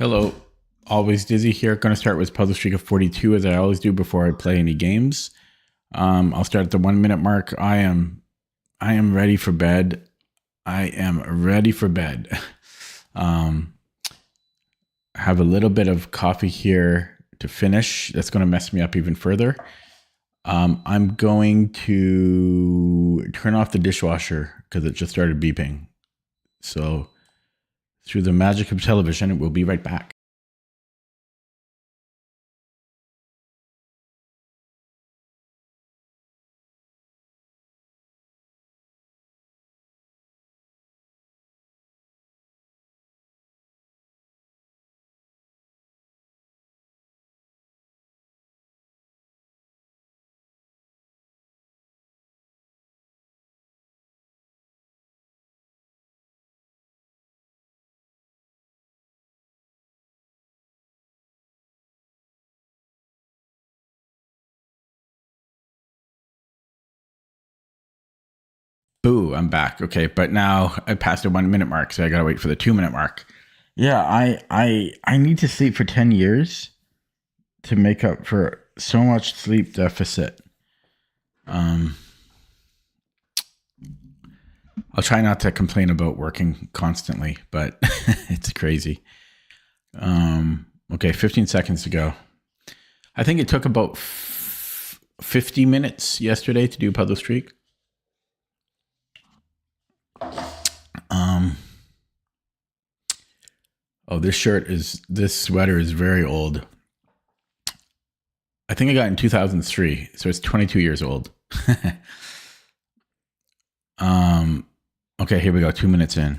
Hello, always Dizzy here. Going to start with puzzle streak of 42 as I always do before I play any games. I'll start at the 1 minute mark. I am ready for bed. I am ready for bed. Have a little bit of coffee here to finish. That's going to mess me up even further. I'm going to turn off the dishwasher because it just started beeping. So through the magic of television, we'll be right back. Boo, I'm back. Okay, but now I passed the 1 minute mark, so I gotta wait for the 2 minute mark. Yeah, I need to sleep for 10 years to make up for so much sleep deficit. I'll try not to complain about working constantly, but it's crazy. Okay, 15 seconds to go. I think it took about 50 minutes yesterday to do puzzle streak. Oh, this sweater is very old. I think I got it in 2003, so it's 22 years old. Okay, here we go. 2 minutes in.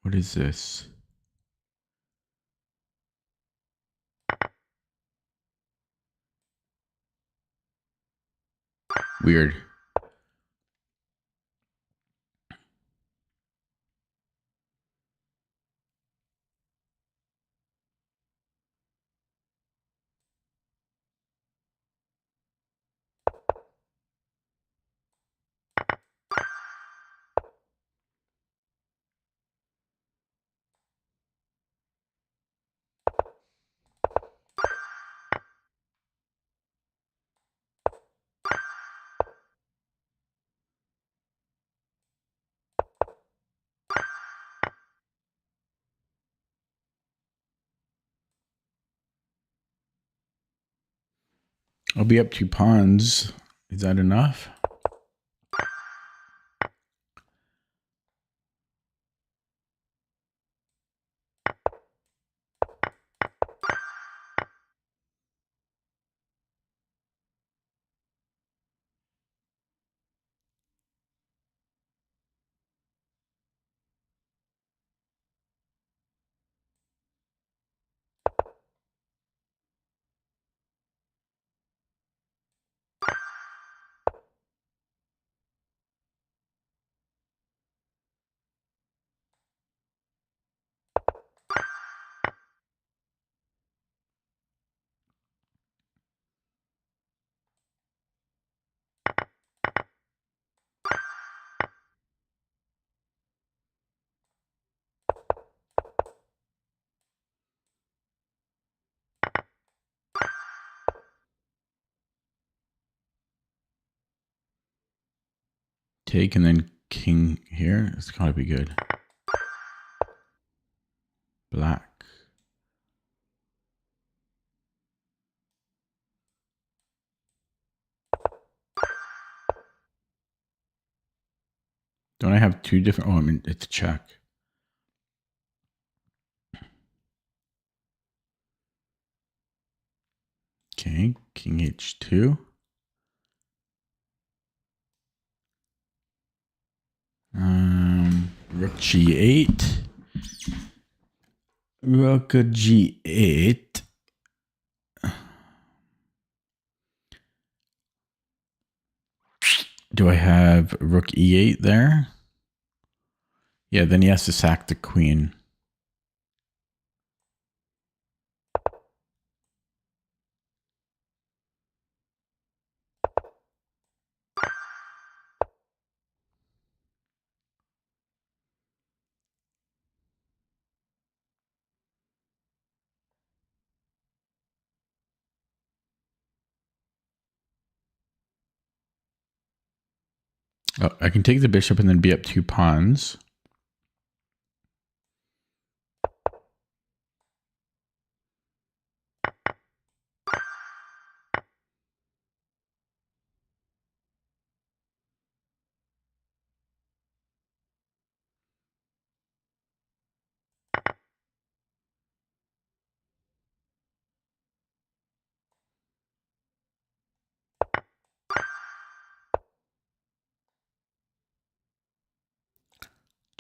What is this? Weird. I'll be up 2 pawns. Is that enough? Take and then king here. It's gotta be good. Black. Don't I have two different? Oh, I mean, it's check. Okay, king h2. Rook G8. Rook G8. Do I have Rook E8 there? Yeah, then he has to sack the queen. Oh, I can take the bishop and then be up 2 pawns.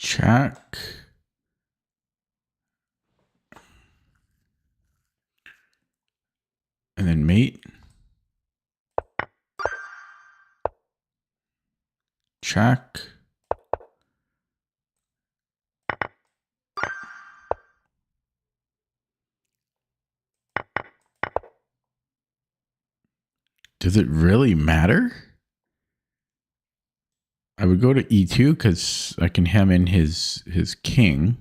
Check. And then mate. Check. Does it really matter? I would go to E2 because I can hem in his king.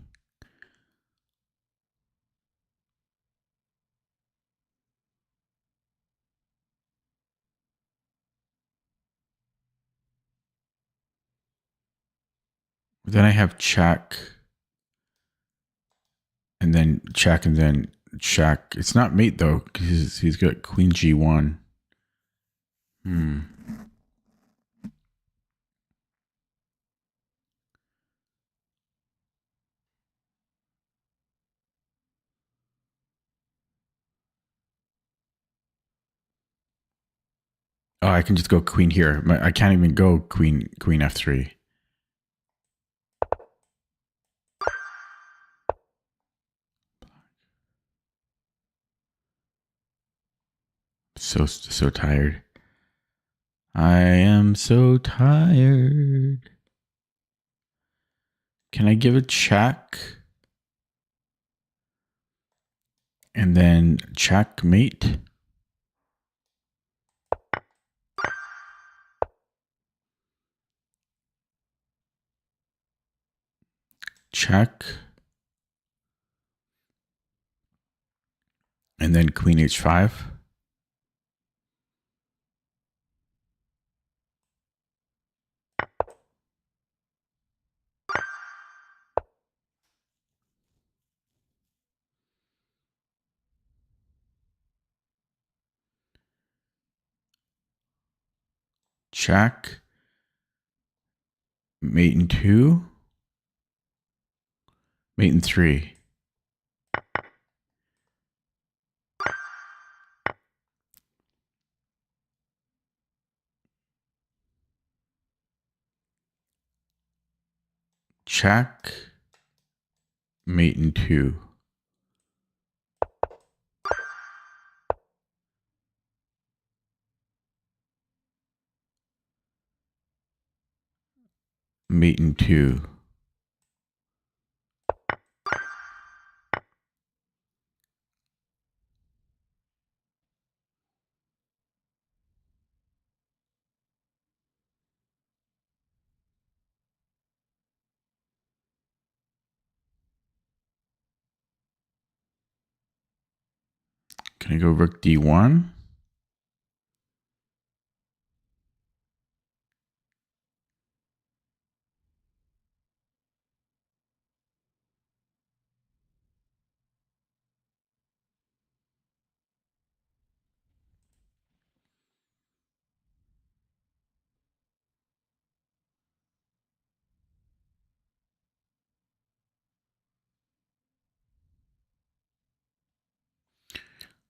Then I have check. And then check and then check. It's not mate though, because he's got queen G1. Oh, I can just go queen here. I can't even go queen F3. So tired. I am so tired. Can I give a check? And then checkmate. Check. And then queen H5. Check. Mate in 2. Mate in 3. Check. Mate in 2. Mate in 2. Can I go rook D1?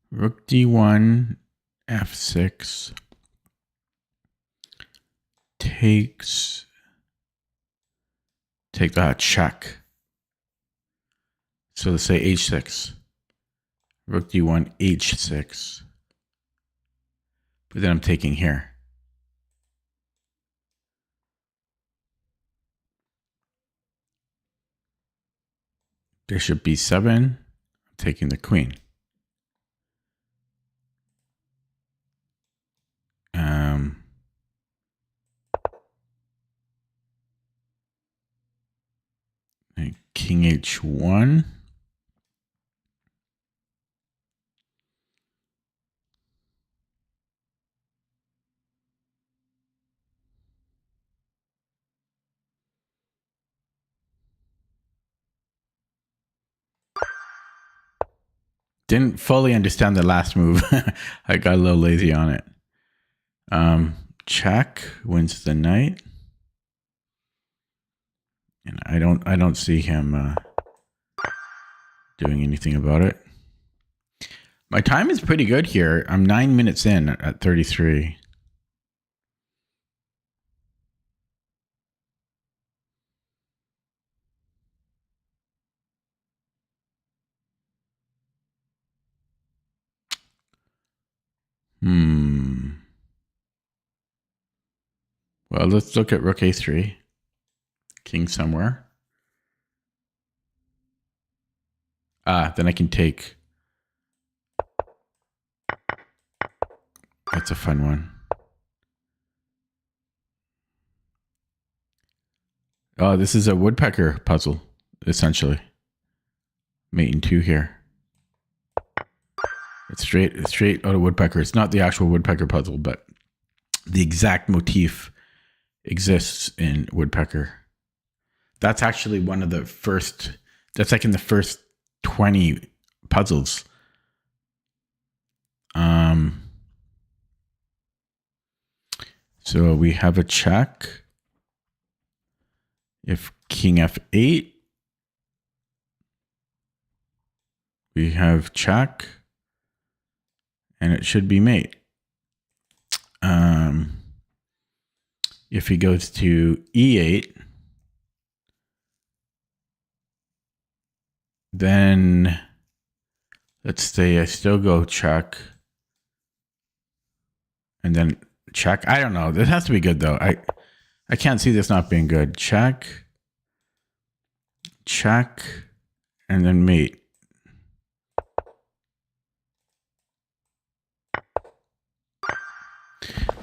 Rook D1, F6, takes take that check. So let's say h6. Rook d1, h6. But then I'm taking here. Bishop b7. I'm taking the queen. King h1. Didn't fully understand the last move. I got a little lazy on it. Check wins the knight. And I don't see him doing anything about it. My time is pretty good here. I'm 9 minutes in at 33. Well, let's look at rook a3. King somewhere. Then I can take. That's a fun one. Oh, this is a woodpecker puzzle, essentially. Mate in 2 here. It's straight out of woodpecker. It's not the actual woodpecker puzzle, but the exact motif exists in woodpecker. That's actually one of the first. That's like in the first 20 puzzles. So we have a check. If king f8, we have check, and it should be mate. If he goes to e8, then let's say I still go check, and then check. I don't know. This has to be good though. I can't see this not being good. Check, check, and then mate.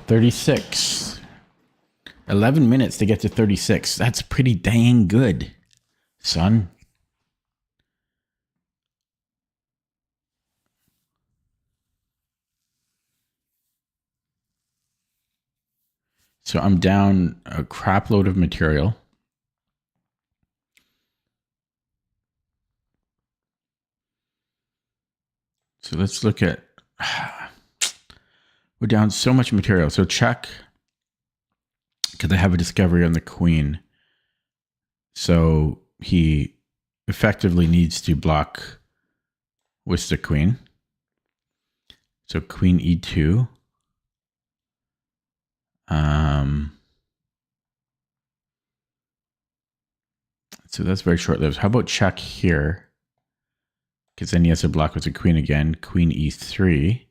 $36. 11 minutes to get to 36. That's pretty dang good, son. So I'm down a crap load of material. So let's look at, we're down so much material. So check, because I have a discovery on the queen. So he effectively needs to block with the queen. So queen e2. So that's very short-lived. How about check here? Because then he has to block with the queen again. Queen e3.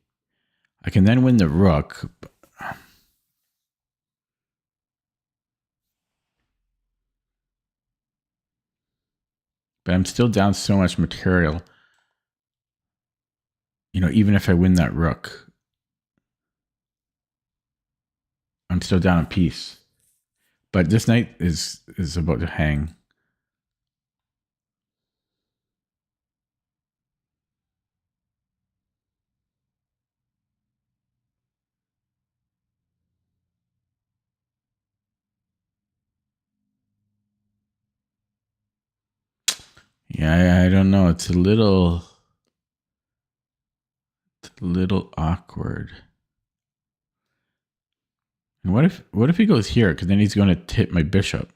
I can then win the rook. But I'm still down so much material. You know, even if I win that rook, I'm still down a piece. But this knight is about to hang. Yeah, I don't know. It's a little awkward. And what if he goes here? Because then he's going to tip my bishop.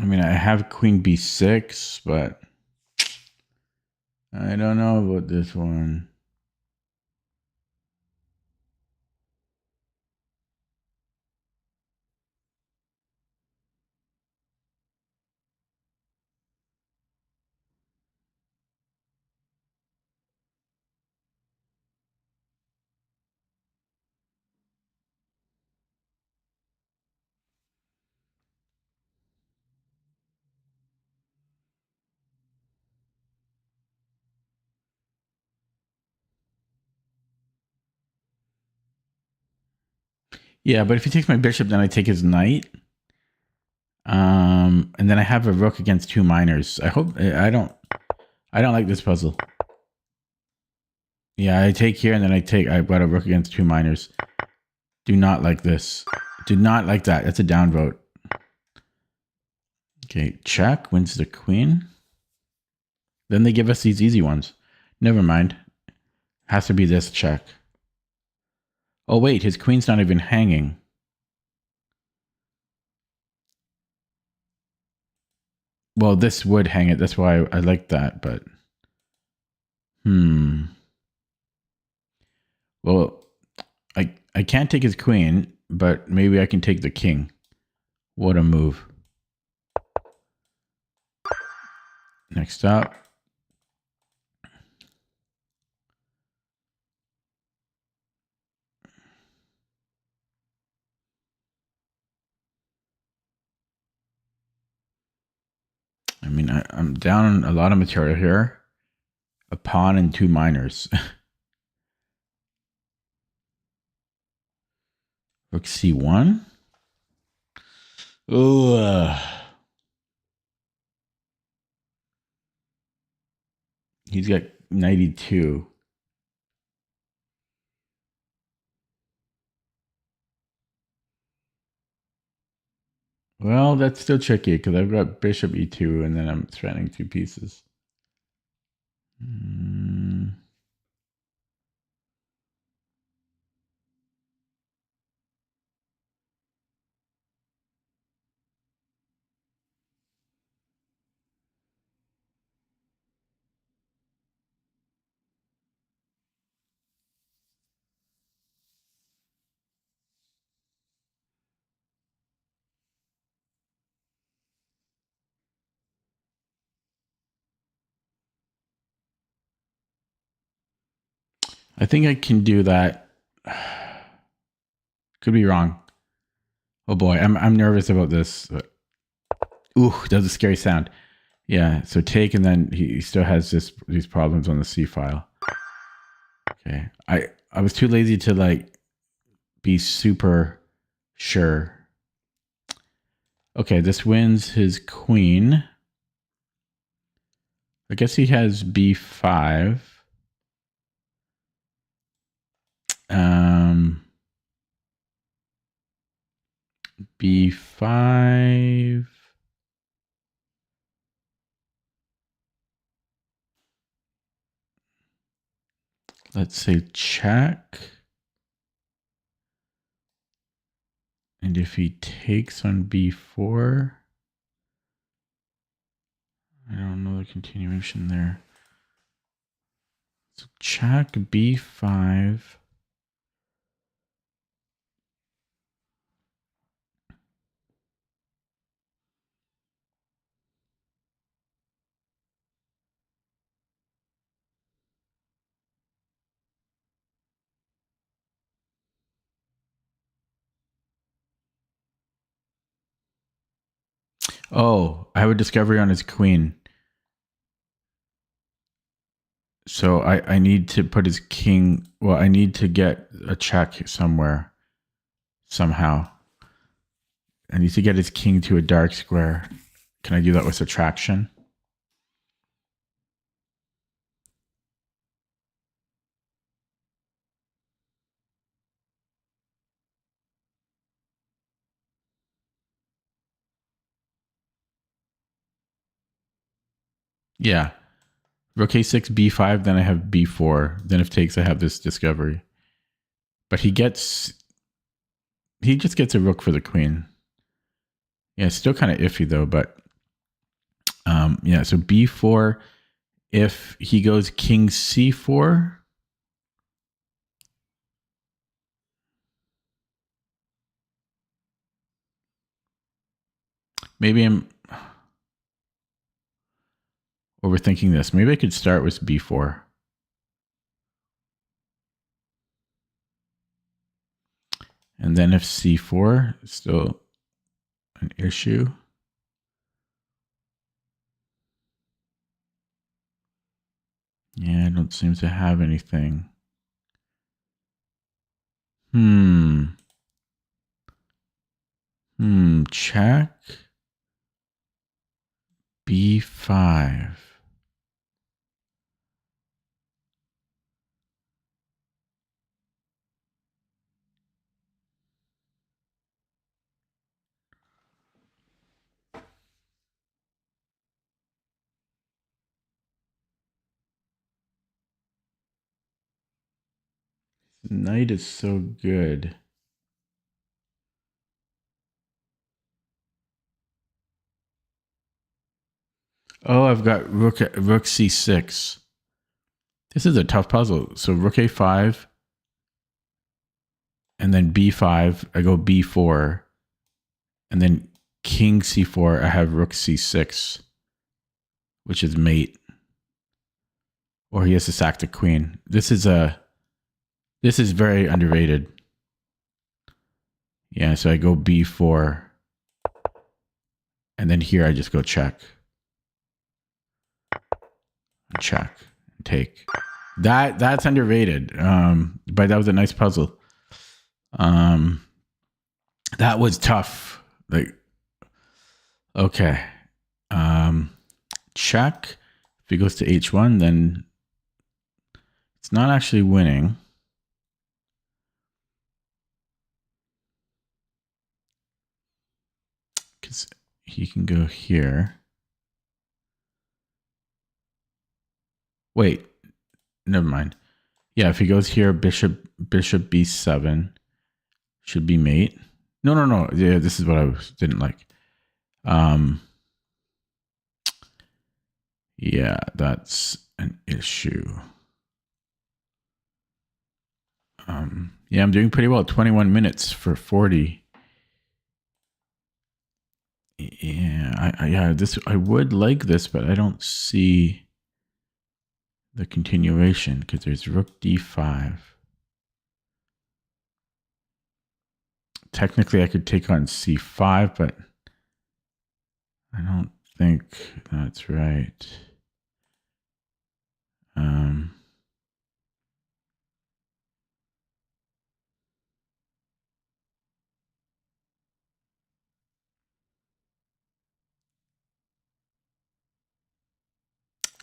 I mean, I have queen b6, but I don't know about this one. Yeah, but if he takes my bishop, then I take his knight. And then I have a rook against 2 minors. I hope I don't like this puzzle. Yeah, I take here and then I've got a rook against 2 minors. Do not like this. Do not like that. That's a downvote. Okay, check wins the queen. Then they give us these easy ones. Never mind. Has to be this check. Oh wait, his queen's not even hanging. Well, this would hang it. That's why I like that, but well, I can't take his queen, but maybe I can take the king. What a move. Next up. I mean, I'm down a lot of material here. A pawn and 2 minors. Rook c1. Oh, he's got 92. Well, that's still tricky because I've got bishop e2 and then I'm threatening 2 pieces. I think I can do that. Could be wrong. Oh boy, I'm nervous about this. Ooh, that's a scary sound. Yeah, so take, and then he still has these problems on the C file. Okay, I was too lazy to like be super sure. Okay, this wins his queen. I guess he has b5. B5. Let's say check. And if he takes on b4, I don't know the continuation there. So check b5. Oh, I have a discovery on his queen. So I need to put his king. Well, I need to get a check somewhere. Somehow. I need to get his king to a dark square. Can I do that with subtraction? Yeah. Rook a6, b5, then I have b4. Then if takes, I have this discovery. But he just gets a rook for the queen. Yeah, it's still kind of iffy though, but Yeah, so b4. If he goes king c4, maybe I'm overthinking this. Maybe I could start with b4. And then if c4 is still an issue, yeah, I don't seem to have anything. Check. b5. Knight is so good. Oh, I've got rook c6. This is a tough puzzle. So rook a5, and then b5. I go b4, and then king c4. I have rook c6, which is mate. Or he has to sack the queen. This is very underrated. Yeah, so I go b4, and then here I just go check. Check. Take. That's underrated. But that was a nice puzzle. That was tough. Like, okay. Check. If he goes to h1, then it's not actually winning. Because he can go here. Wait. Never mind. Yeah, if he goes here, bishop b7 should be mate. No. Yeah, this is what I didn't like. Yeah, that's an issue. Yeah, I'm doing pretty well. 21 minutes for 40. Yeah, I would like this, but I don't see the continuation because there's rook d5. Technically, I could take on c5, but I don't think that's right.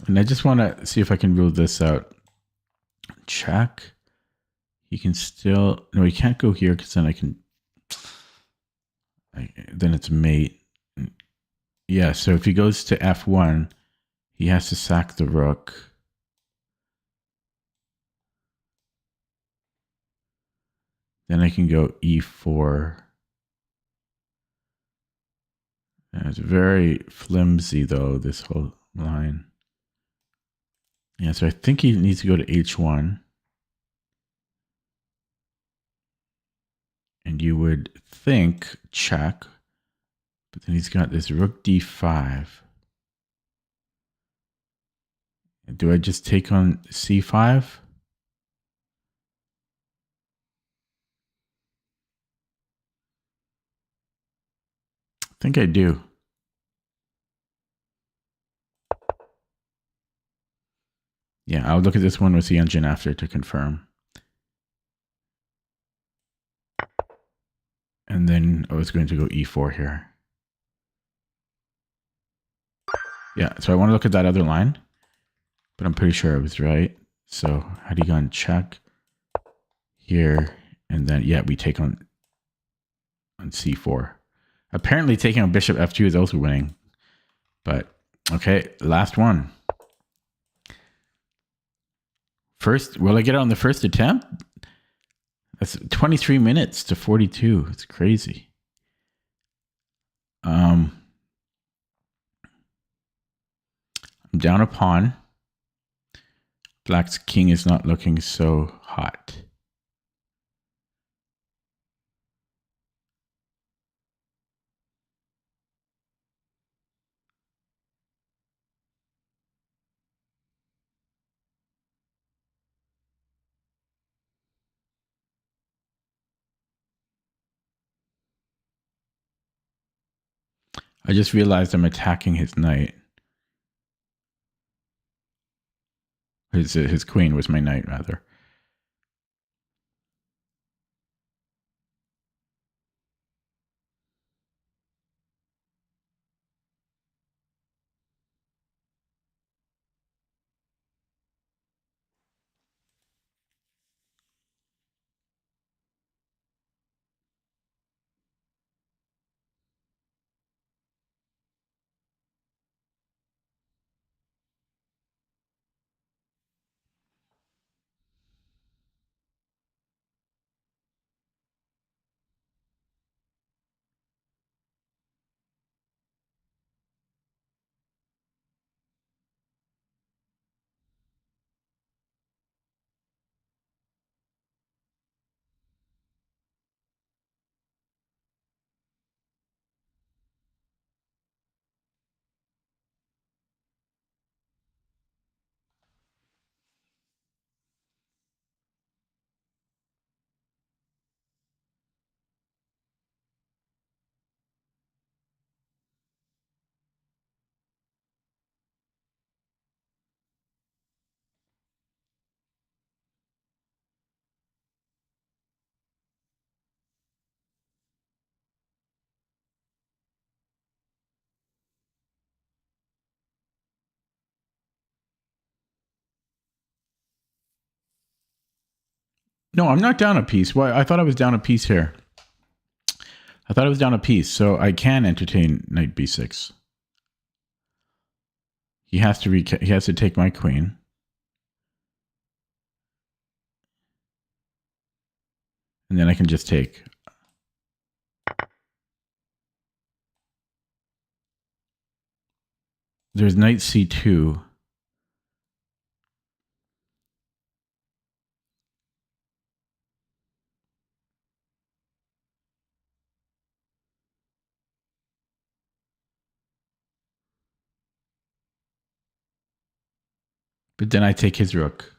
And I just want to see if I can rule this out. Check. He can still... No, he can't go here because then I can... then it's mate. Yeah, so if he goes to f1, he has to sack the rook. Then I can go e4. And it's very flimsy, though, this whole line. Yeah, so I think he needs to go to h1. And you would think check, but then he's got this rook d5. Do I just take on c5? I think I do. Yeah, I'll look at this one with the engine after to confirm. And then I was going to go e4 here. Yeah, so I want to look at that other line, but I'm pretty sure I was right. So had he gone check here, and then, yeah, we take on c4. Apparently taking on bishop f2 is also winning. But, okay, last one. First, will I get it on the first attempt? That's 23 minutes to 42. It's crazy. down a pawn. Black's king is not looking so hot. I just realized I'm attacking his knight. His queen was my knight, rather. No, I'm not down a piece. Why? I thought I was down a piece here. I thought I was down a piece, so I can entertain knight b6. He has to take my queen. And then I can just take. There's knight c2. But then I take his rook.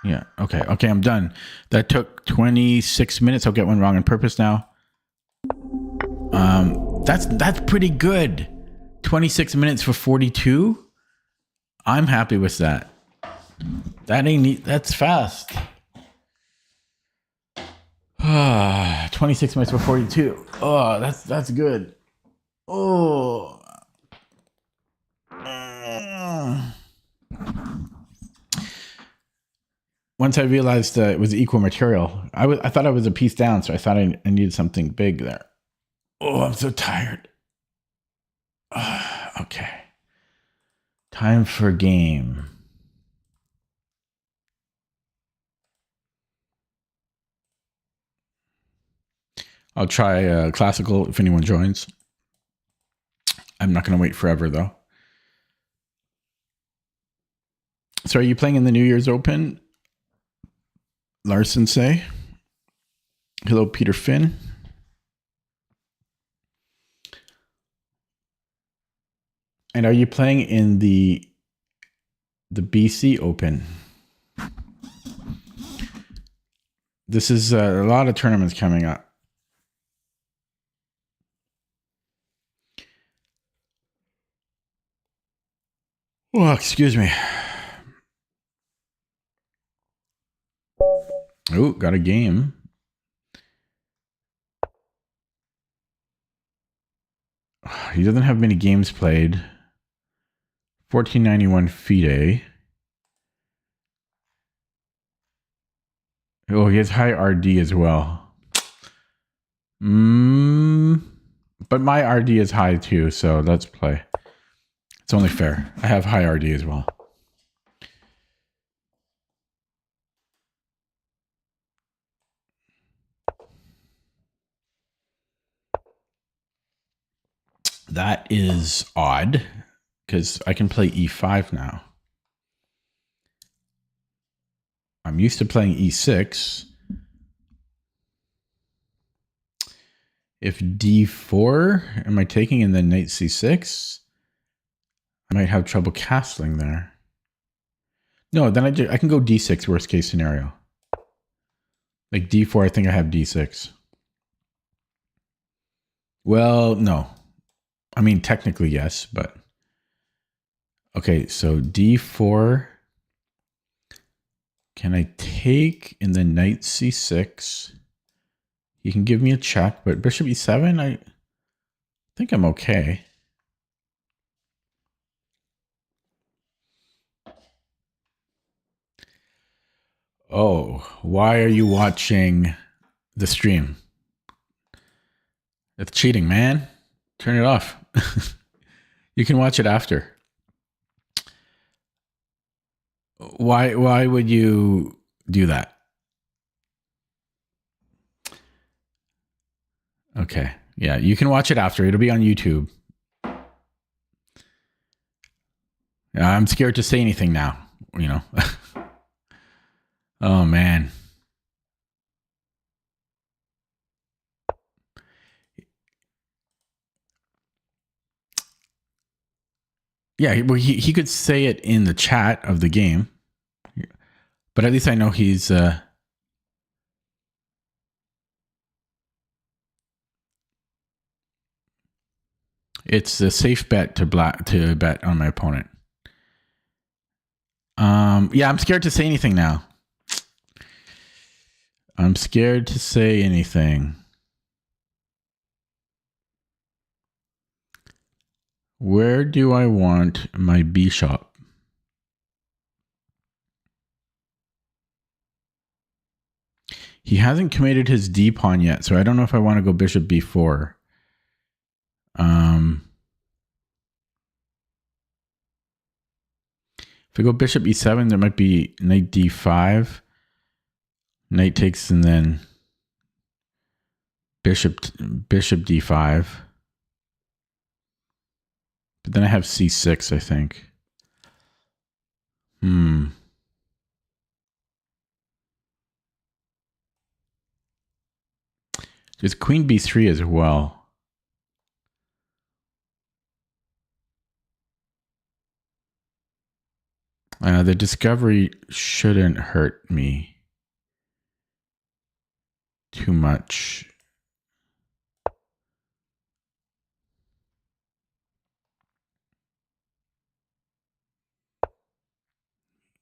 Yeah. Okay. Okay. I'm done. That took 26 minutes. I'll get one wrong on purpose now. That's pretty good. 26 minutes for 42. I'm happy with that. That's fast. 26 minutes for 42. Oh, that's good. Oh. Once I realized it was equal material, I thought I was a piece down, so I thought I needed something big there. Oh, I'm so tired. Okay. Time for game. I'll try classical if anyone joins. I'm not going to wait forever, though. So are you playing in the New Year's Open? Larson say. Hello, Peter Finn. And are you playing in the BC Open? This is a lot of tournaments coming up. Oh, excuse me. Oh, got a game. He doesn't have many games played. 1491 FIDE. Oh, he has high RD as well. But my RD is high too, so let's play. It's only fair. I have high RD as well. That is odd because I can play e5 now. I'm used to playing e6. If d4, am I taking and then knight c6? I might have trouble castling there. No, then I can go d6, worst case scenario. Like d4, I think I have d6. Well, no. I mean, technically, yes, but... Okay, so d4. Can I take and then knight c6? He can give me a check, but bishop e7, I think I'm okay. Oh, why are you watching the stream? It's cheating, man. Turn it off. You can watch it after. Why would you do that? Okay. Yeah, you can watch it after. It'll be on YouTube. I'm scared to say anything now, you know. Oh, man. Yeah, well, he could say it in the chat of the game. But at least I know he's... It's a safe bet to bet on my opponent. Yeah, I'm scared to say anything now. I'm scared to say anything. Where do I want my bishop? He hasn't committed his d pawn yet, so I don't know if I want to go bishop b4. If I go bishop e7, there might be knight d5. Knight takes and then bishop d5. But then I have c6, I think. There's queen b3 as well. The discovery shouldn't hurt me too much.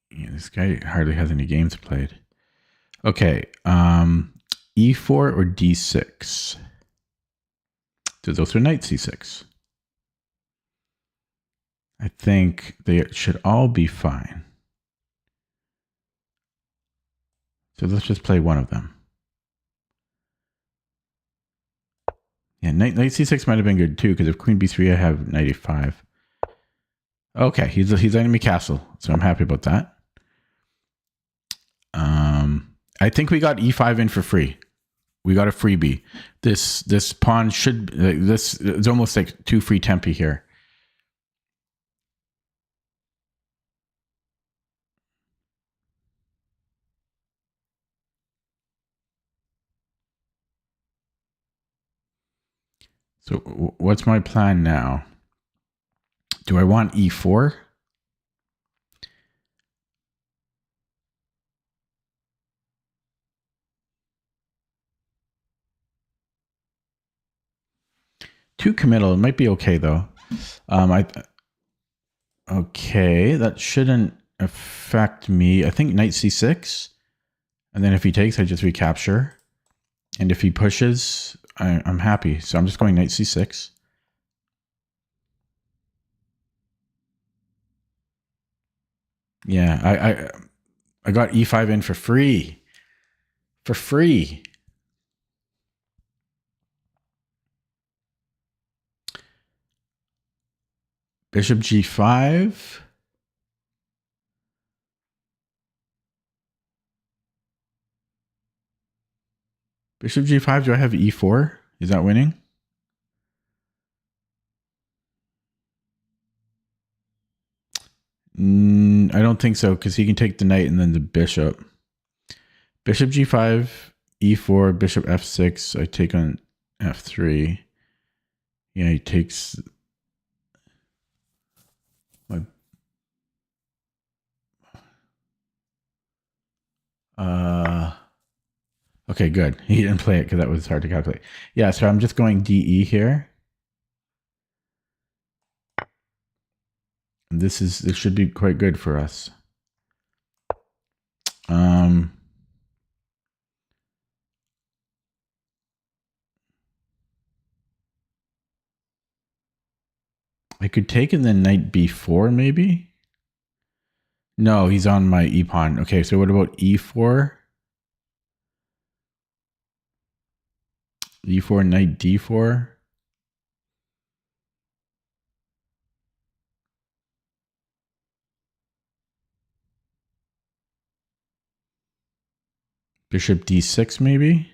Yeah, this guy hardly has any games played. Okay, e4 or d6? There's also knight c6. I think they should all be fine. So let's just play one of them. Yeah, knight c6 might have been good too, because if queen b3, I have knight e5. Okay, he's letting me castle, so I'm happy about that. I think we got e5 in for free. We got a freebie. This pawn should... this is almost like 2 free tempi here. So what's my plan now? Do I want e4? Too committal. It might be okay though. Okay, that shouldn't affect me. I think knight c6, and then if he takes, I just recapture, and if he pushes, I'm happy. So I'm just going knight c6. Yeah, I got e5 in for free. For free. Bishop g5. Bishop g5, do I have e4? Is that winning? I don't think so, because he can take the knight and then the bishop. Bishop g5, e4, bishop f6. I take on f3. Yeah, he takes my. Okay, good. He didn't play it because that was hard to calculate. Yeah, so I'm just going DE here. And this should be quite good for us. I could take and then knight b4 maybe. No, he's on my e pawn. Okay, so what about e4? e4, knight d4. Bishop d6 maybe.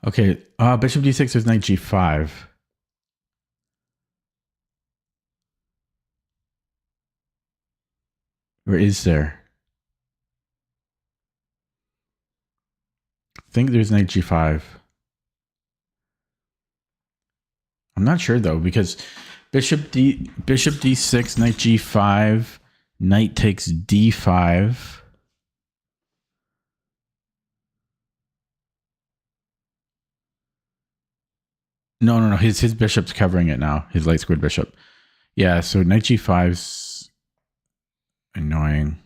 Okay, bishop d6 is knight g5. Or is there? I think there's knight g5. I'm not sure though, because bishop d6, knight g5, knight takes d5. No. His bishop's covering it now. His light squared bishop. Yeah, so knight g5's annoying.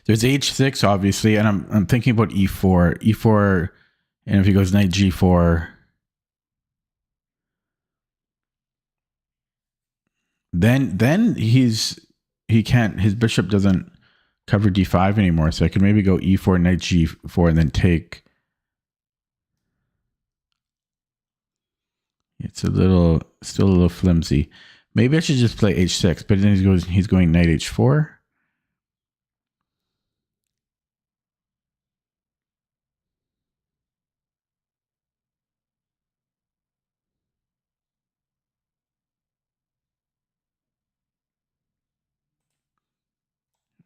There's h6 obviously, and I'm thinking about e4. E4, and if he goes knight g4, then he can't. His bishop doesn't cover d5 anymore. So I could maybe go e4, knight g4, and then take. It's still a little flimsy. Maybe I should just play h6, but then he's going knight h4.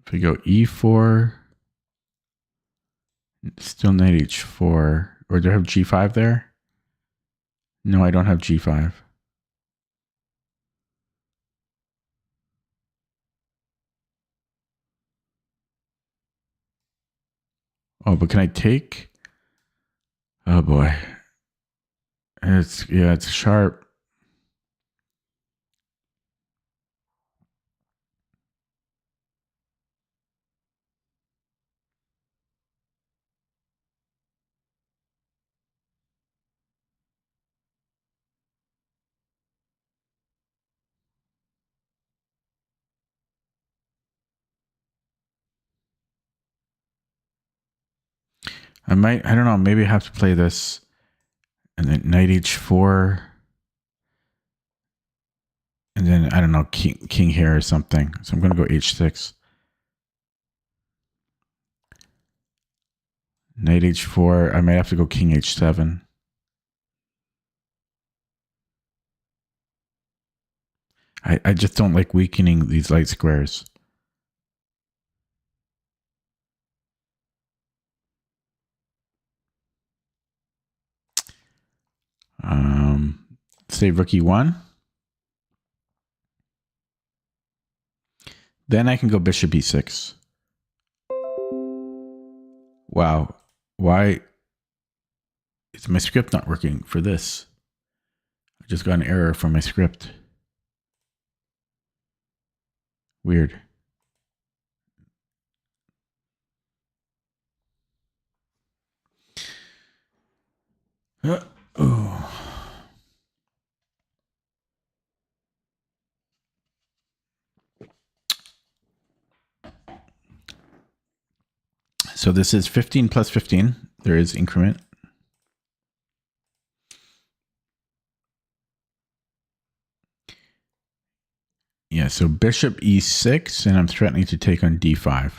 If we go e4, still knight h4, or do I have g5 there? No, I don't have g5. Oh, but can I take? Oh boy. It's sharp. I don't know, maybe I have to play this and then knight h4. And then, I don't know, king here or something. So I'm going to go h6. Knight h4. I might have to go king h7. I just don't like weakening these light squares. Say rook e1. Then I can go bishop e6. Wow. Why is my script not working for this? I just got an error from my script. Weird. Oh. So this is 15 plus 15. There is increment. Yeah, so bishop e6, and I'm threatening to take on d5.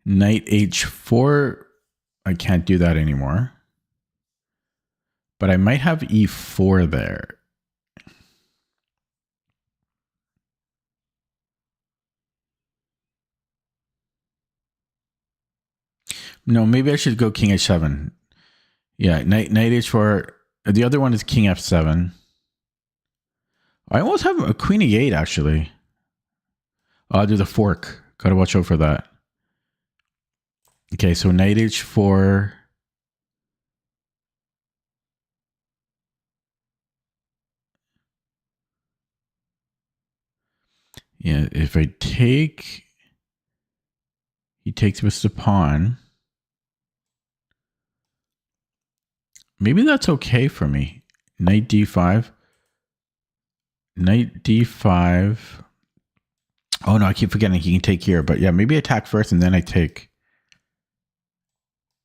Knight h4, I can't do that anymore. But I might have e4 there. No, maybe I should go king h7. Yeah, knight h4. The other one is king f7. I almost have a queen e8, actually. I'll do the fork. Gotta watch out for that. Okay, so knight h4. Yeah, if I take... He takes with the pawn. Maybe that's okay for me. Knight d5. Knight d5. Oh no, I keep forgetting he can take here. But yeah, maybe attack first and then I take.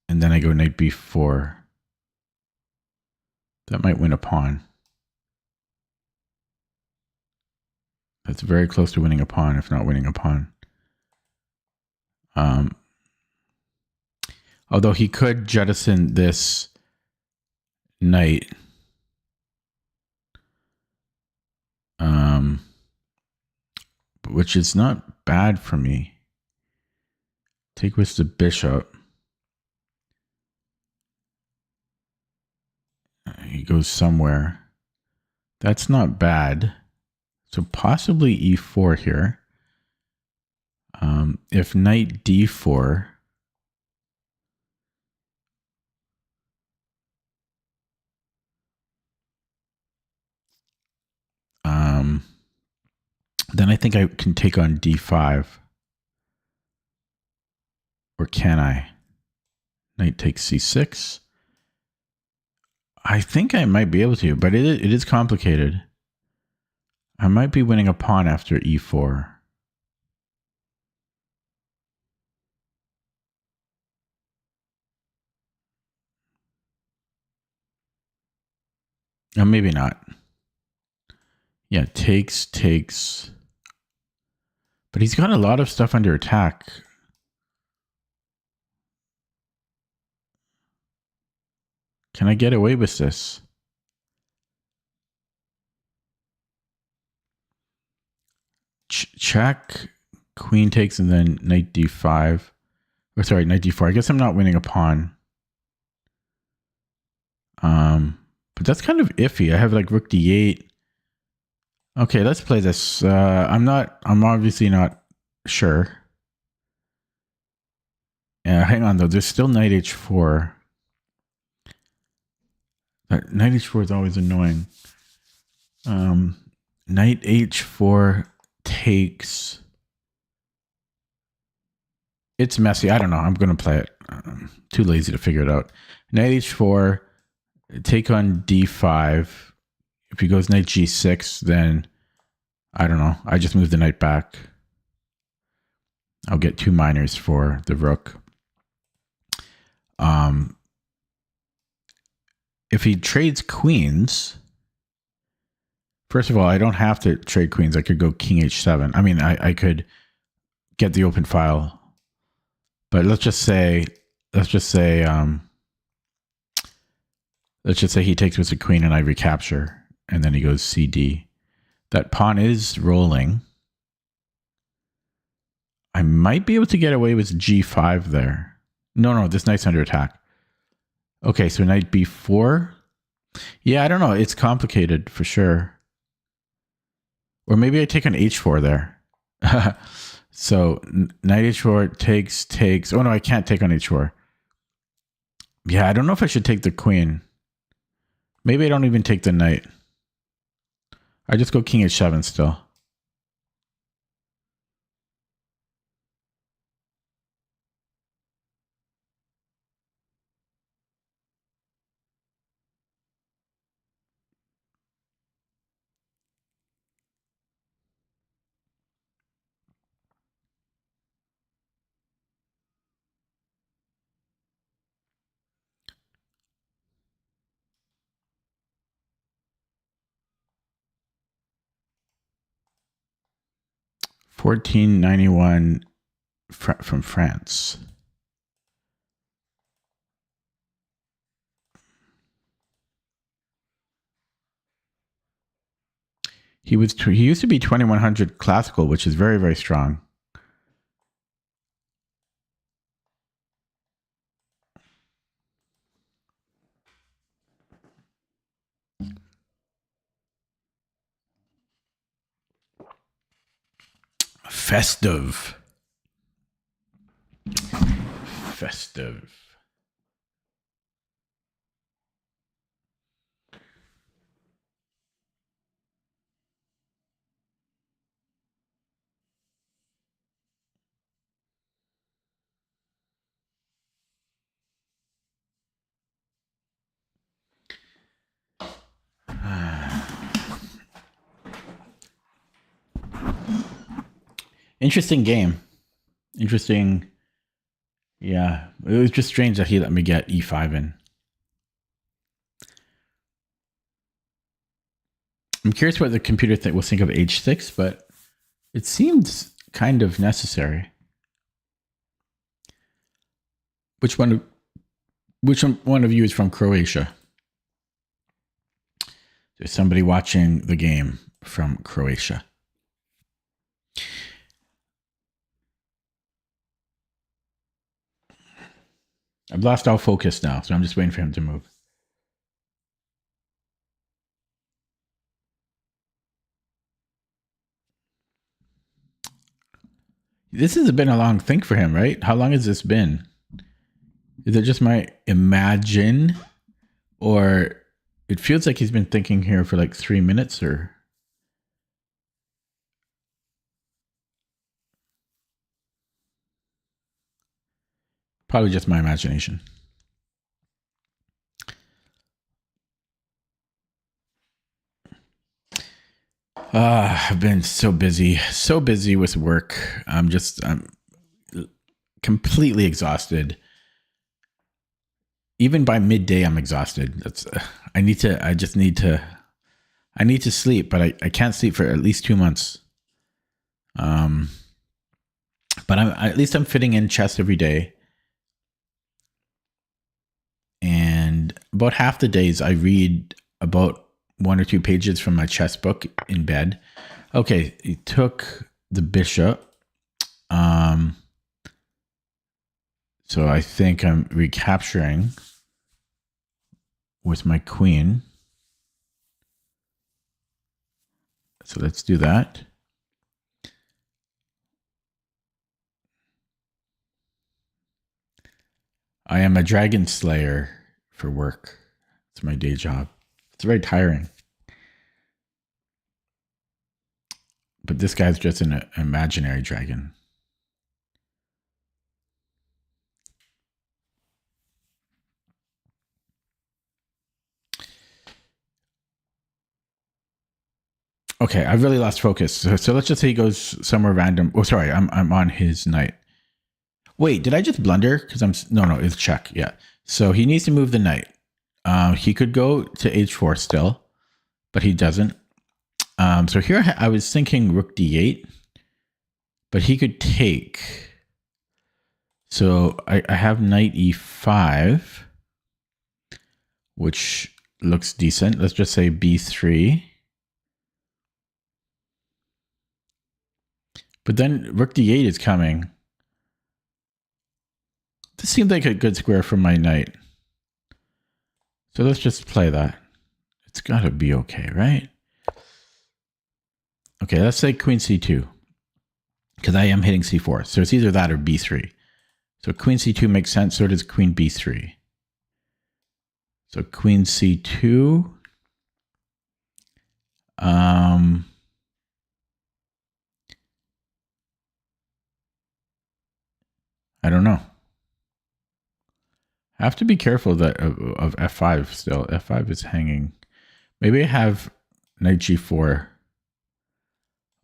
And then I go knight b4. That might win a pawn. That's very close to winning a pawn, if not winning a pawn. Although he could jettison this knight. Which is not bad for me. Take with the bishop. He goes somewhere. That's not bad. So possibly e4 here. If knight d4... then I think I can take on d5. Or can I? Knight takes c6. I think I might be able to, but it is complicated. I might be winning a pawn after e4. Or maybe not. Yeah, takes. But he's got a lot of stuff under attack. Can I get away with this? Check, queen takes, and then knight d5. Or sorry, knight d4. I guess I'm not winning a pawn. But that's kind of iffy. I have like rook d8. Okay, let's play this. I'm obviously not sure. Yeah, hang on though. There's still knight h4. Knight h4 is always annoying. Knight h4 takes. It's messy. I don't know. I'm going to play it. I'm too lazy to figure it out. Knight h4, take on d5. If he goes knight g6, then I don't know. I just move the knight back. I'll get 2 minors for the rook. If he trades queens, first of all, I don't have to trade queens. I could go king h7. I mean, I could get the open file, but let's just say he takes with the queen and I recapture, and then he goes cd. That pawn is rolling. I might be able to get away with g5 there. No, this knight's under attack. Okay, so knight b4. Yeah, I don't know. It's complicated for sure. Or maybe I take on h4 there. So knight h4 takes. Oh no, I can't take on h4. Yeah, I don't know if I should take the queen. Maybe I don't even take the knight. I just go king h7 still. 1491 from France. He used to be 2100 classical, which is very, very strong. Festive. Interesting game. Interesting. Yeah, it was just strange that he let me get e5 in. I'm curious what the computer will think of h6, but it seems kind of necessary. Which one of you is from Croatia? There's somebody watching the game from Croatia. I've lost all focus now, so I'm just waiting for him to move. This has been a long thing for him, right? How long has this been? Is it just my imagine? Or it feels like he's been thinking here for like 3 minutes or... Probably just my imagination. I've been so busy with work. I'm completely exhausted. Even by midday, I'm exhausted. I need to sleep, but I can't sleep for at least 2 months. But at least I'm fitting in chess every day. And about half the days I read about 1 or 2 pages from my chess book in bed. Okay, he took the bishop. So I think I'm recapturing with my queen. So let's do that. I am a dragon slayer for work. It's my day job. It's very tiring. But this guy's just an imaginary dragon. Okay, I've really lost focus. So let's just say he goes somewhere random. Oh, sorry, I'm on his knight. Wait, did I just blunder? Because no, it's check. Yeah. So he needs to move the knight. He could go to h4 still, but he doesn't. So here I was thinking rook d8, but he could take. So I have knight e5, which looks decent. Let's just say b3. But then rook d8 is coming. This seems like a good square for my knight. So let's just play that. It's got to be okay, right? Okay, let's say queen c2. Because I am hitting c4. So it's either that or b3. So queen c2 makes sense. So does queen b3. So queen c2. I don't know. I have to be careful that of f5 still. f5 is hanging. Maybe I have knight g4.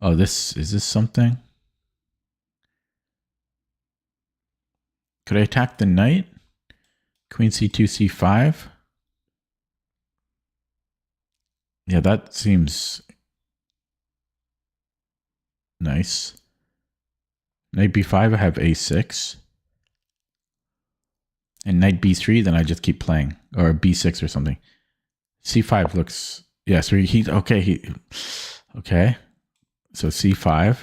Oh, is this something? Could I attack the knight? Queen c2, c5. Yeah, that seems nice. Knight b5, I have a6. And knight b3, then I just keep playing. Or b6 or something. c5 looks... Yeah, so he's... Okay, okay. So c5.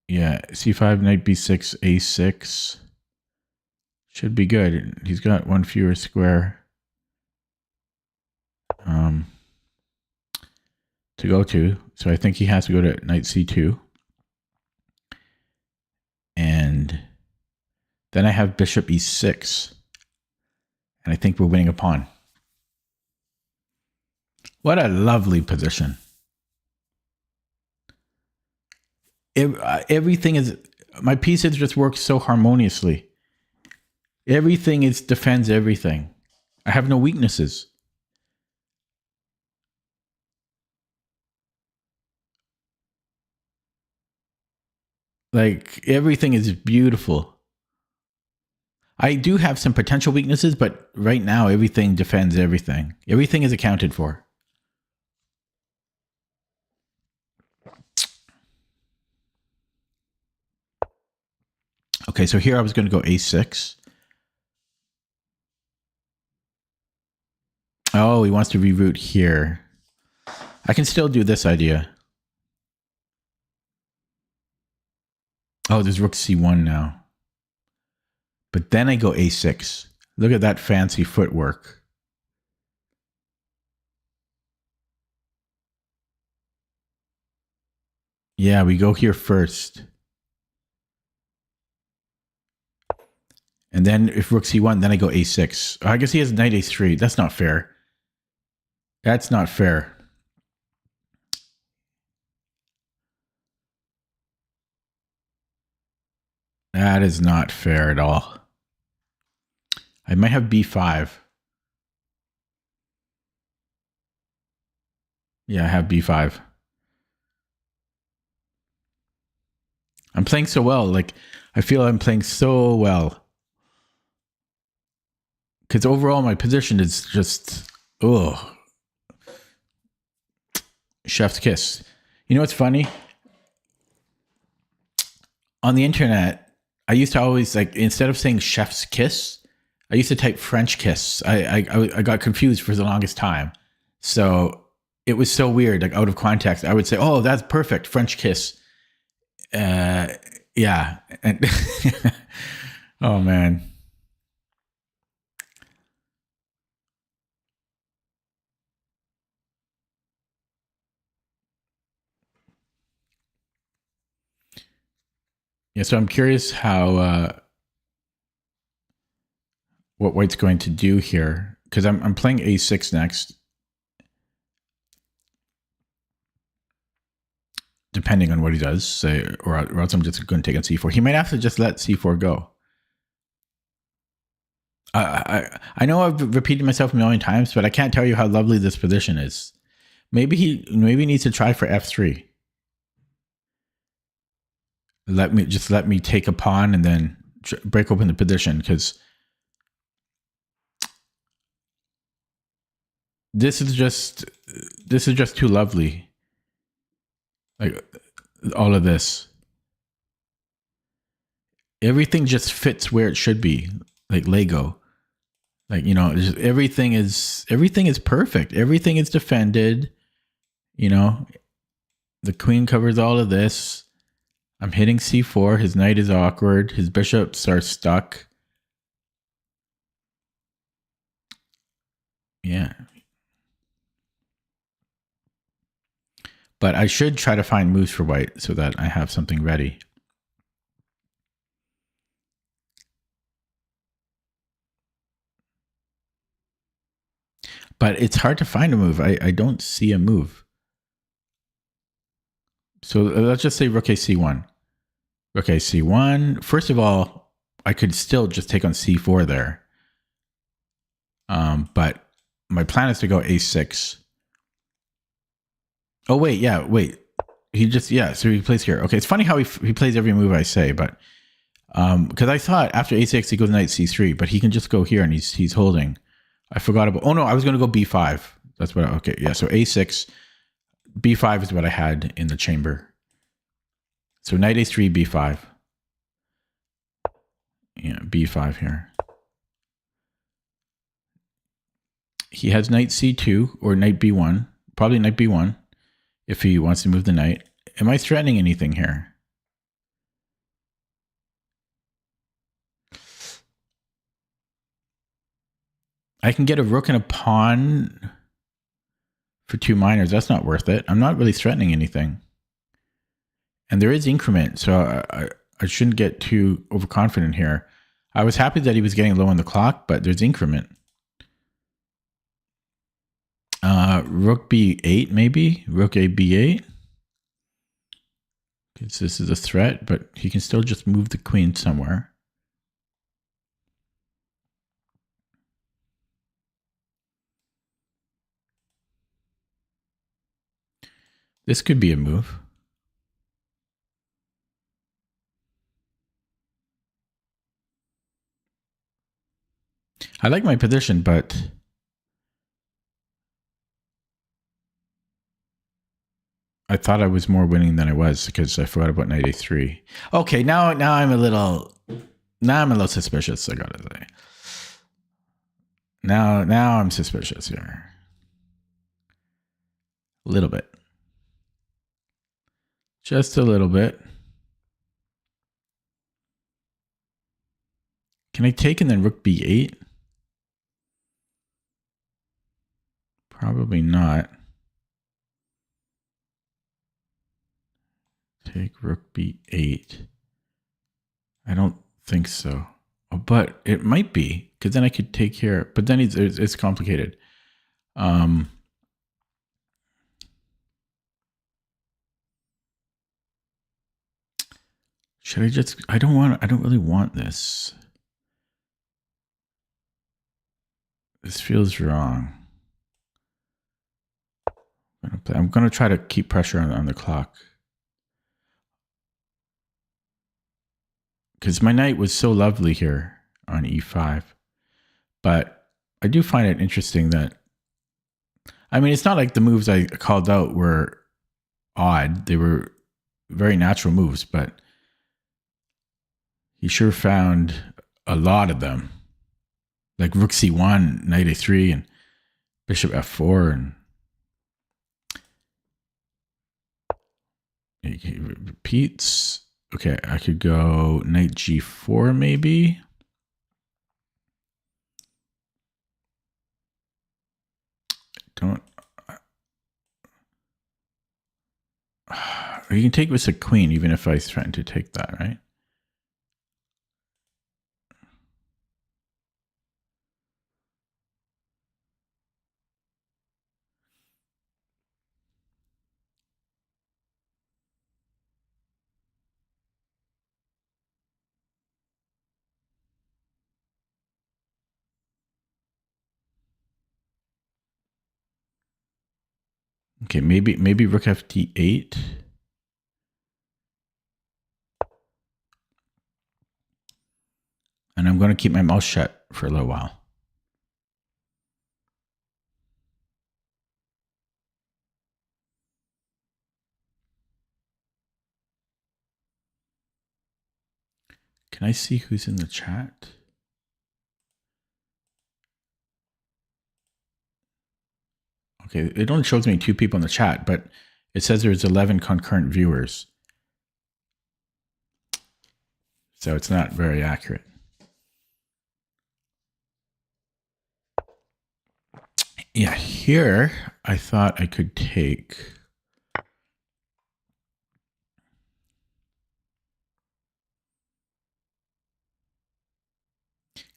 Yeah, c5, knight b6, a6. Should be good. He's got one fewer square to go to. So I think he has to go to knight c2. And then I have bishop e6. And I think we're winning a pawn. What a lovely position. Everything is... My pieces just work so harmoniously. Everything defends everything. I have no weaknesses. Like, everything is beautiful. I do have some potential weaknesses, but right now, everything defends everything. Everything is accounted for. Okay, so here I was going to go a6. Oh, he wants to reroute here. I can still do this idea. Oh, there's rook c1 now. But then I go a6. Look at that fancy footwork. Yeah, we go here first. And then if rook c1, then I go a6. Oh, I guess he has knight a3. That's not fair. That's not fair. That is not fair at all. I might have b5. Yeah, I have b5. I'm playing so well. Like, I feel I'm playing so well. Because overall, my position is just, chef's kiss. You know what's funny? On the internet, I used to always, like, instead of saying chef's kiss, I used to type French kiss. I got confused for the longest time. So it was so weird, like out of context. I would say, oh, that's perfect, French kiss. Yeah. And oh, man. Yeah, so I'm curious how what white's going to do here, because I'm playing a6 next, depending on what he does, say, or else I'm just going to take on c4. He might have to just let c4 go. I know I've repeated myself a million times, but I can't tell you how lovely this position is. Maybe he needs to try for f3. Let me take a pawn and then break open the position, because this is just too lovely. Like, all of this, everything just fits where it should be, like Lego. Like, you know, everything is perfect. Everything is defended. You know, the queen covers all of this. I'm hitting c4. His knight is awkward. His bishops are stuck. Yeah. But I should try to find moves for white so that I have something ready. But it's hard to find a move. I don't see a move. So let's just say rook a c1. Rook a c1. First of all, I could still just take on c4 there. But my plan is to go a6. Oh, wait. Yeah, wait. He just, yeah, so he plays here. Okay, it's funny how he plays every move I say, but because I thought after a6 he goes knight c3, but he can just go here and he's holding. I forgot about, oh no, I was going to go b5. That's what okay, yeah. So A6, B5 is what I had in the chamber. So knight A3, B5. Yeah, B5 here. He has knight C2 or knight B1. Probably knight B1 if he wants to move the knight. Am I threatening anything here? I can get a rook and a pawn for 2 minors. That's not worth it. I'm not really threatening anything. And there is increment, so I shouldn't get too overconfident here. I was happy that he was getting low on the clock, but there's increment. Rook B8 maybe? Rook A B8? Because this is a threat, but he can still just move the queen somewhere. This could be a move. I like my position, but I thought I was more winning than I was because I forgot about knight A3. Okay, now I'm a little suspicious, I gotta say. Now I'm suspicious here. A little bit. Just a little bit. Can I take and then rook B8? Probably not. Take rook B8. I don't think so. Oh, but it might be, because then I could take here. But then it's complicated. Should I just? I don't really want this. This feels wrong. I'm gonna try to keep pressure on the clock. Because my knight was so lovely here on E5. But I do find it interesting that, I mean, it's not like the moves I called out were odd. They were very natural moves, but he sure found a lot of them. Like rook C1, knight A3, and bishop F4, and he repeats. Okay, I could go knight G4 maybe. Don't. Or you can take with a queen, even if I threaten to take that, right? Okay, maybe rook FD8. And I'm going to keep my mouth shut for a little while. Can I see who's in the chat? Okay, it only shows me 2 people in the chat, but it says there's 11 concurrent viewers. So it's not very accurate. Yeah, here I thought I could take.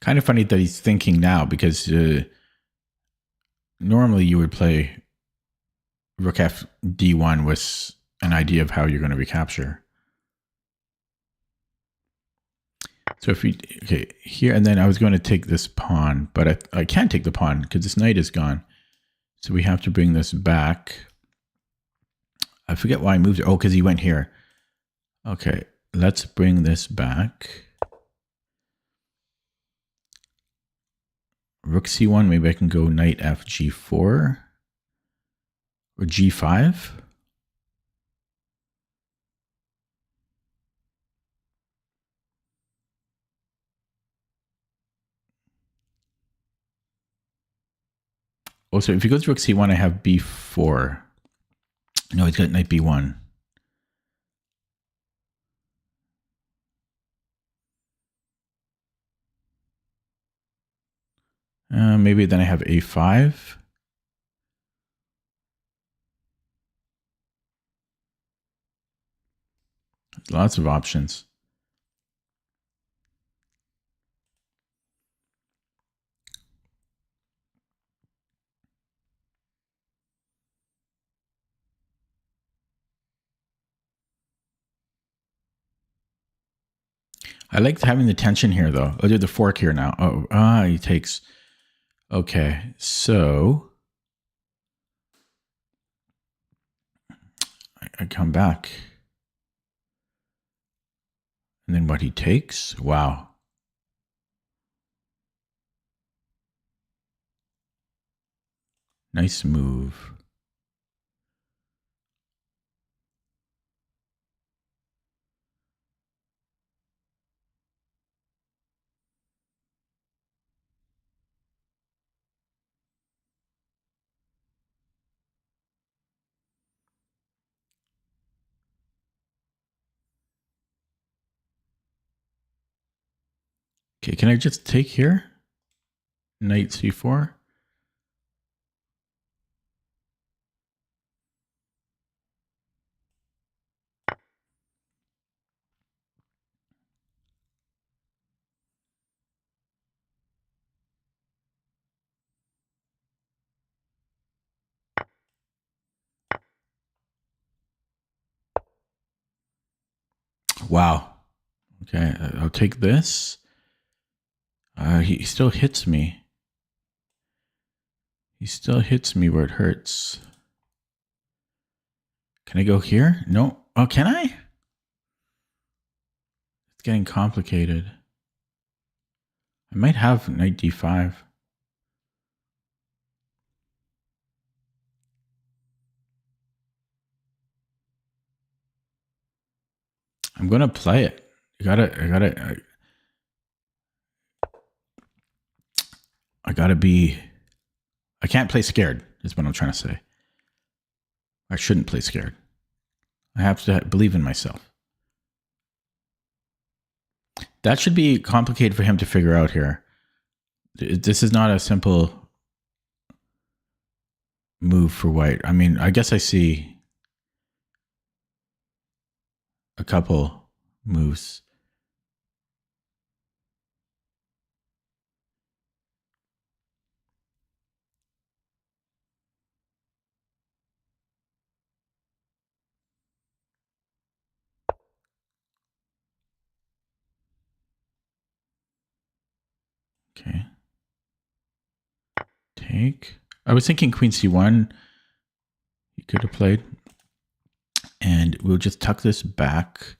Kind of funny that he's thinking now, because normally you would play rook F D1 with an idea of how you're going to recapture. So if we, okay, here, and then I was going to take this pawn, but I can't take the pawn because this knight is gone. So we have to bring this back. I forget why I moved it. Oh, because he went here. Okay, let's bring this back. Rook C1, maybe I can go knight F G4. Or G5? Also, if he goes rook C1, I have B4. No, he's got knight B1. Maybe then I have A5. Lots of options. I like having the tension here, though. I'll do the fork here now. Oh, he takes. Okay, so I come back. And then what he takes? Wow. Nice move. Okay, can I just take here? Knight C4. Wow. Okay, I'll take this. He still hits me. He still hits me where it hurts. Can I go here? No. Oh, can I? It's getting complicated. I might have knight D5. I'm gonna play it. I gotta be. I can't play scared. Is what I'm trying to say. I shouldn't play scared. I have to believe in myself. That should be complicated for him to figure out here. This is not a simple move for white. I mean, I guess I see a couple moves. Okay. Take. I was thinking queen c1. He could have played. And we'll just tuck this back.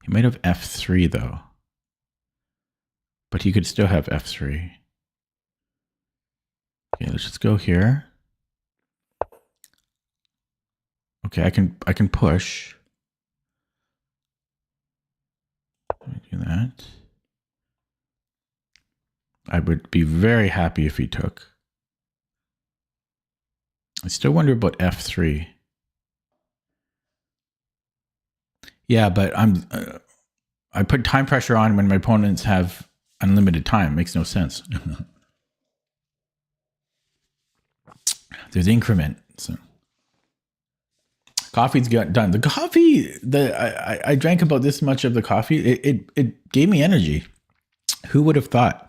He might have f3 though. But he could still have f3. Okay, let's just go here. Okay, I can push. Let me do that. I would be very happy if he took. I still wonder about f3. Yeah, but I put time pressure on when my opponents have unlimited time. It makes no sense. There's increment. So coffee's got done. The coffee, I drank about this much of the coffee. It gave me energy. Who would have thought?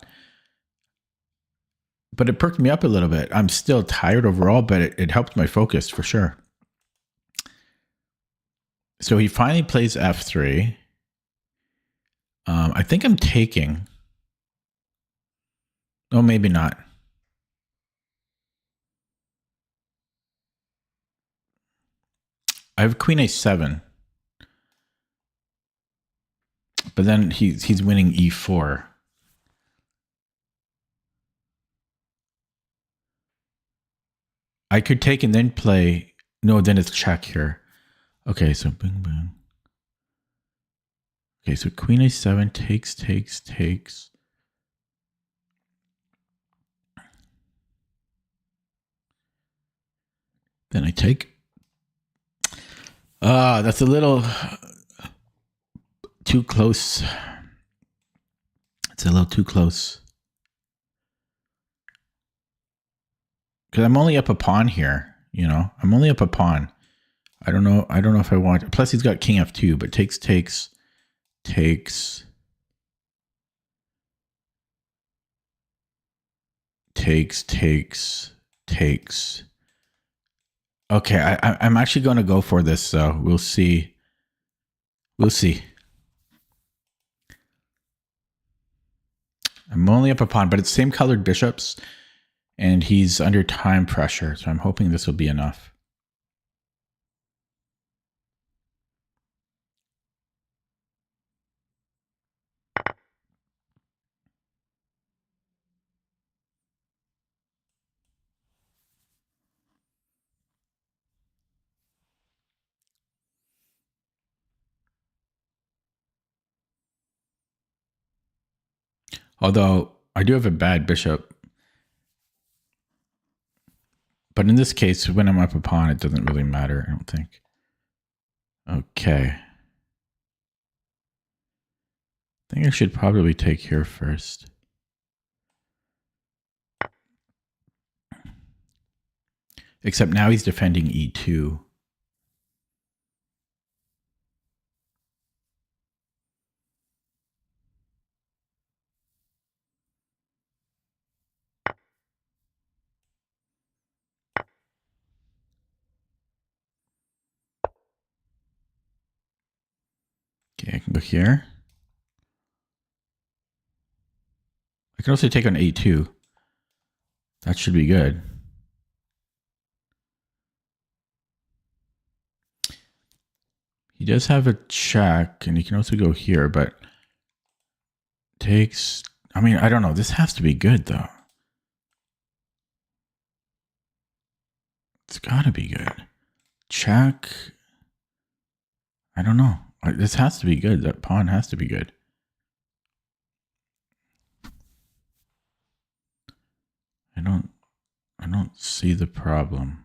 But it perked me up a little bit. I'm still tired overall, but it helped my focus for sure. So he finally plays f3. I think I'm taking. Oh, maybe not. I have queen a7. But then he's winning e4. I could take and then play No, then it's check here. Okay, so boom, boom. Okay, so queen a7 takes. Then I take. That's a little too close. It's a little too close. Because I'm only up a pawn here, you know? I'm only up a pawn. I don't know if I want... Plus, he's got king f2, but takes. Okay, I'm actually going to go for this, so we'll see. We'll see. I'm only up a pawn, but it's same colored bishops, and he's under time pressure, so I'm hoping this will be enough. Although I do have a bad bishop. But in this case, when I'm up a pawn, it doesn't really matter, I don't think. Okay. I think I should probably take here first. Except now he's defending e2. Okay, I can go here. I can also take on a2. That should be good. He does have a check, and he can also go here, but takes... I mean, I don't know. This has to be good, though. It's got to be good. Check. I don't know. This has to be good. That pawn has to be good. I don't see the problem.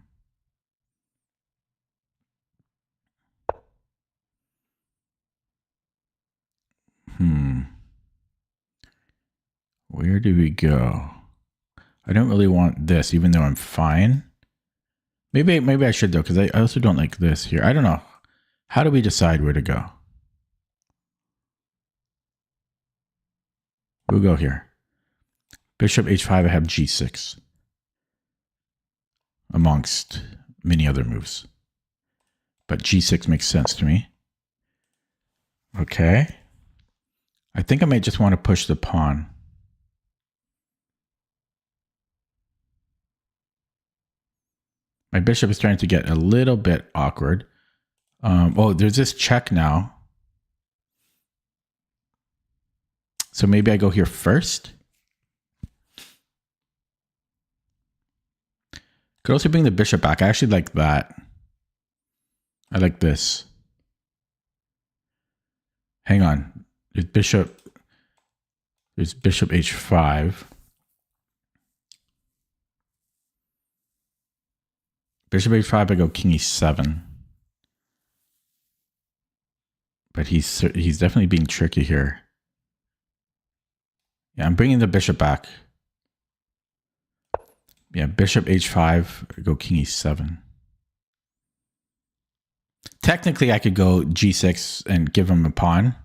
Where do we go? I don't really want this, even though I'm fine. Maybe I should, though, because I also don't like this here. I don't know. How do we decide where to go? We'll go here. Bishop h5, I have g6. Amongst many other moves. But g6 makes sense to me. Okay. I think I might just want to push the pawn. My bishop is starting to get a little bit awkward. Oh, there's this check now. So maybe I go here first. Could also bring the bishop back. I actually like that. I like this. Hang on. There's bishop h5. Bishop h5, I go king e7. But he's definitely being tricky here. Yeah, I'm bringing the bishop back. Yeah, bishop h5, I go king e7. Technically, I could go g6 and give him a pawn.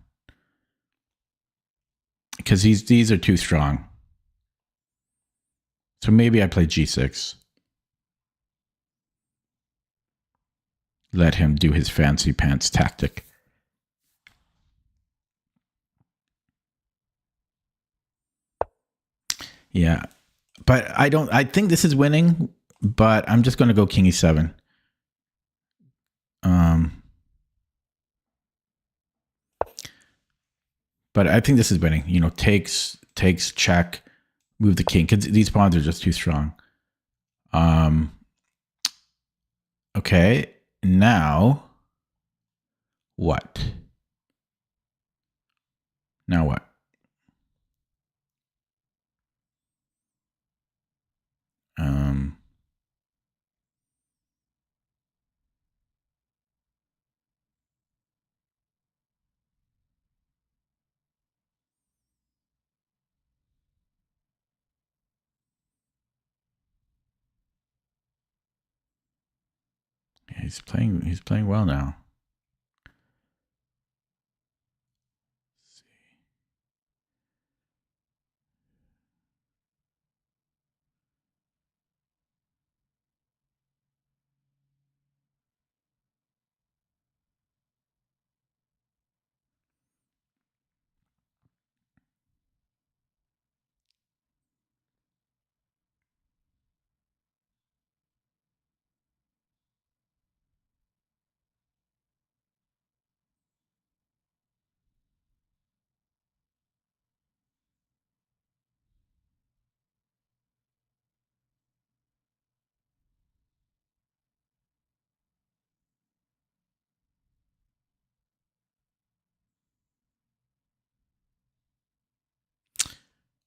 Because these are too strong. So maybe I play g6. Let him do his fancy pants tactic. Yeah. But I think this is winning, but I'm just going to go king e7. But I think this is winning. You know, takes, check, move the king. Because these pawns are just too strong. Okay, Okay, now what? Now what? Um, he's playing well now.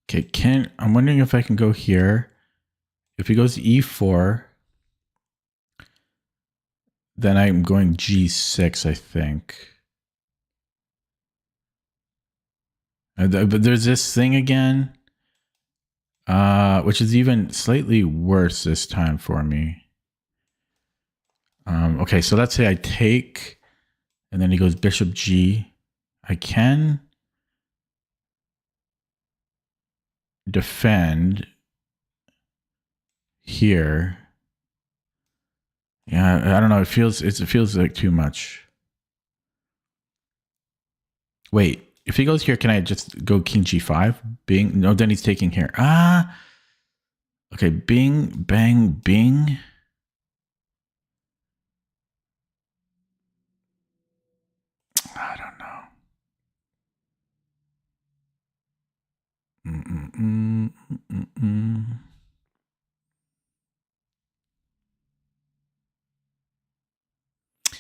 Okay, I'm wondering if I can go here. If he goes e4, then I'm going g6, I think. But there's this thing again, which is even slightly worse this time for me. Okay, so let's say I take, and then he goes bishop g. I can defend here. Yeah, I don't know. It feels like too much. Wait, if he goes here, can I just go king g5? Bing. No, then he's taking here. Okay, bing, bang, bing. I don't know.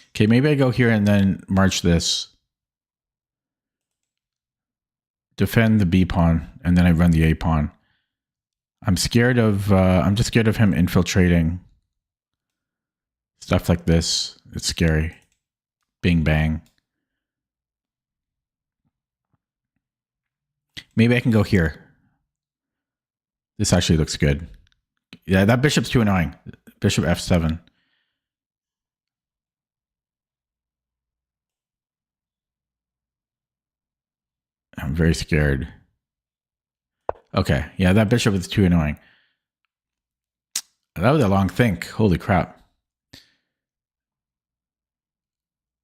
Okay, maybe I go here and then march this. Defend the B pawn, and then I run the A pawn. I'm just scared of him infiltrating. Stuff like this. It's scary. Bing bang. Maybe I can go here. This actually looks good. Yeah, that bishop's too annoying. Bishop f7. I'm very scared. Okay, yeah, that bishop is too annoying. That was a long think. Holy crap.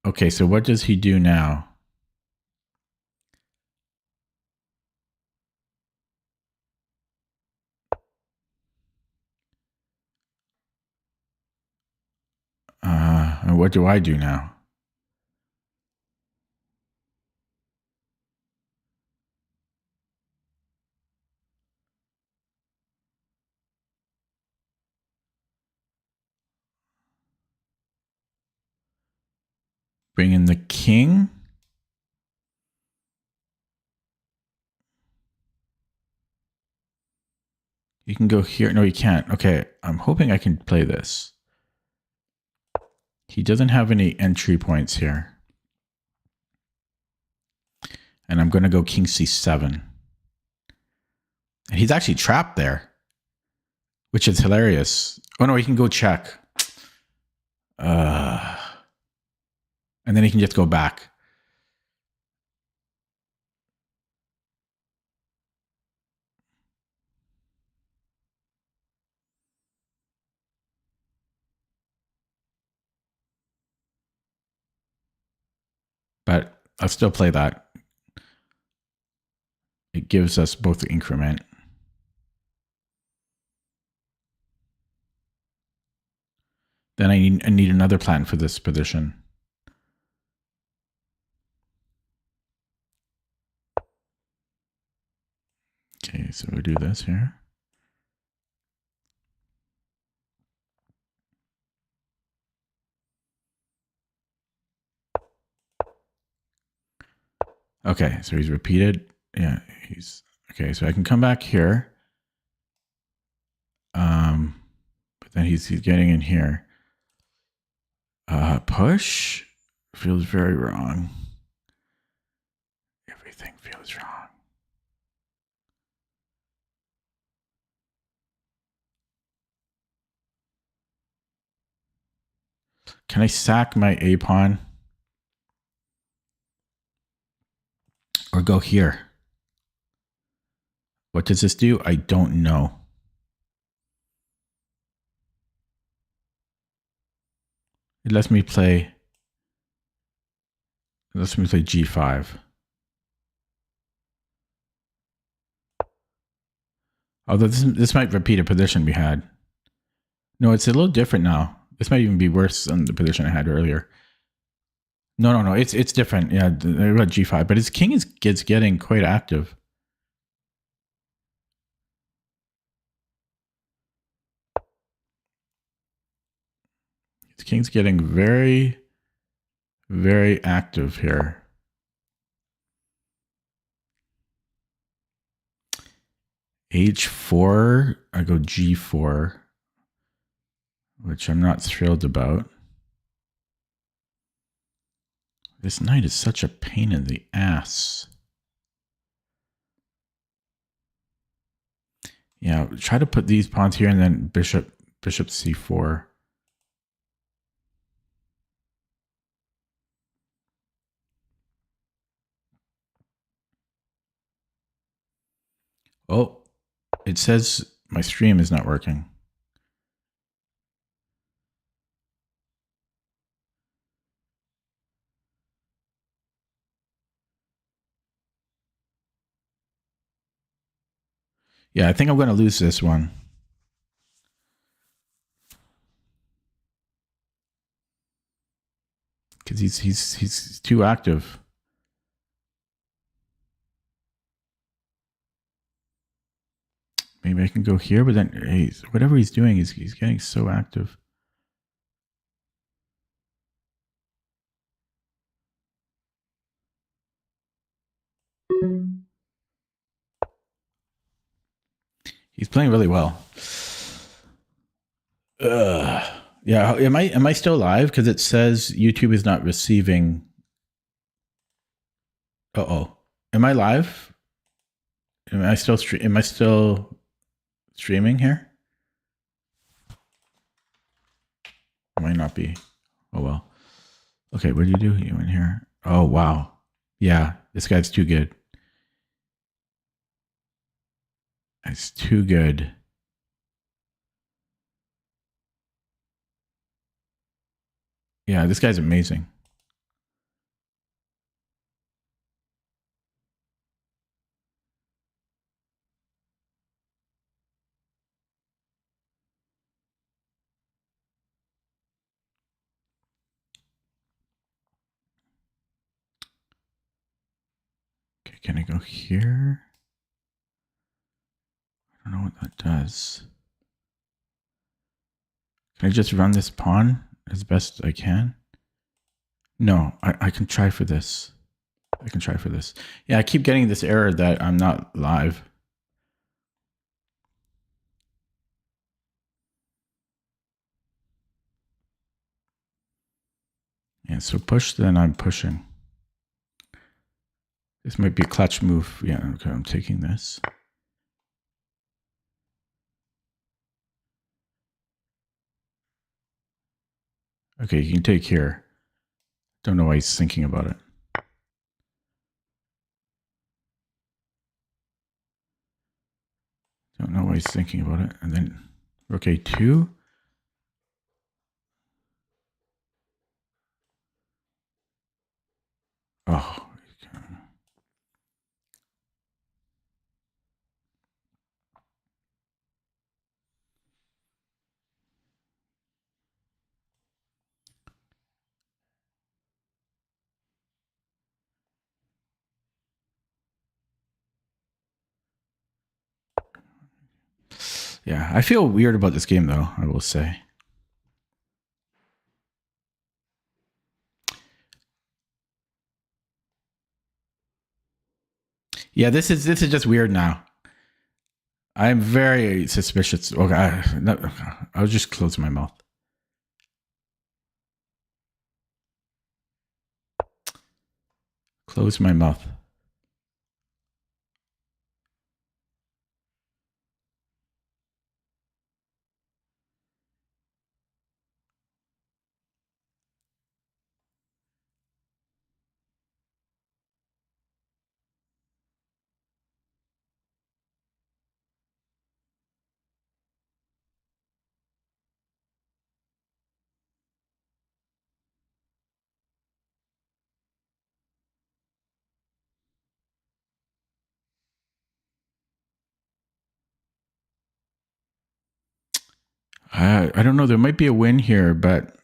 Okay, so what does he do now? What do I do now? Bring in the king? You can go here. No, you can't. Okay, I'm hoping I can play this. He doesn't have any entry points here. And I'm going to go king c7. And he's actually trapped there, which is hilarious. Oh, no, he can go check. And then he can just go back. But I'll still play that. It gives us both the increment. Then I need another plan for this position. Okay, so we'll do this here. Okay, so he's repeated. Yeah, he's okay. So I can come back here. But then he's getting in here. Push feels very wrong. Everything feels wrong. Can I sack my A pawn? Or go here? What does this do? I don't know. It lets me play G5. Although this might repeat a position we had. No, it's a little different now. This might even be worse than the position I had earlier. No. It's different. Yeah, about G5, but his king is getting quite active. His king's getting very, very active here. H4, I go G4, which I'm not thrilled about. This knight is such a pain in the ass. Yeah, try to put these pawns here and then bishop C4. Oh, it says my stream is not working. Yeah, I think I'm going to lose this one. Because he's too active. Maybe I can go here, but then whatever he's doing, he's getting so active. He's playing really well. Yeah, am I still live? Because it says YouTube is not receiving. Am I live? Am I still streaming here? Might not be. Oh well. Okay, what do you do? You in here? Oh wow. Yeah, this guy's too good. It's too good. Yeah, this guy's amazing. Okay, can I go here? I don't know what that does. Can I just run this pawn as best I can? No, I can try for this. I can try for this. Yeah, I keep getting this error that I'm not live. Yeah, so push, then I'm pushing. This might be a clutch move. Yeah, okay, I'm taking this. Okay, you can take here. Don't know why he's thinking about it. Don't know why he's thinking about it. And then rook a2. Oh. Yeah, I feel weird about this game, though, I will say. Yeah, this is just weird now. I'm very suspicious. Okay, I'll just close my mouth. Close my mouth. I don't know. There might be a win here, but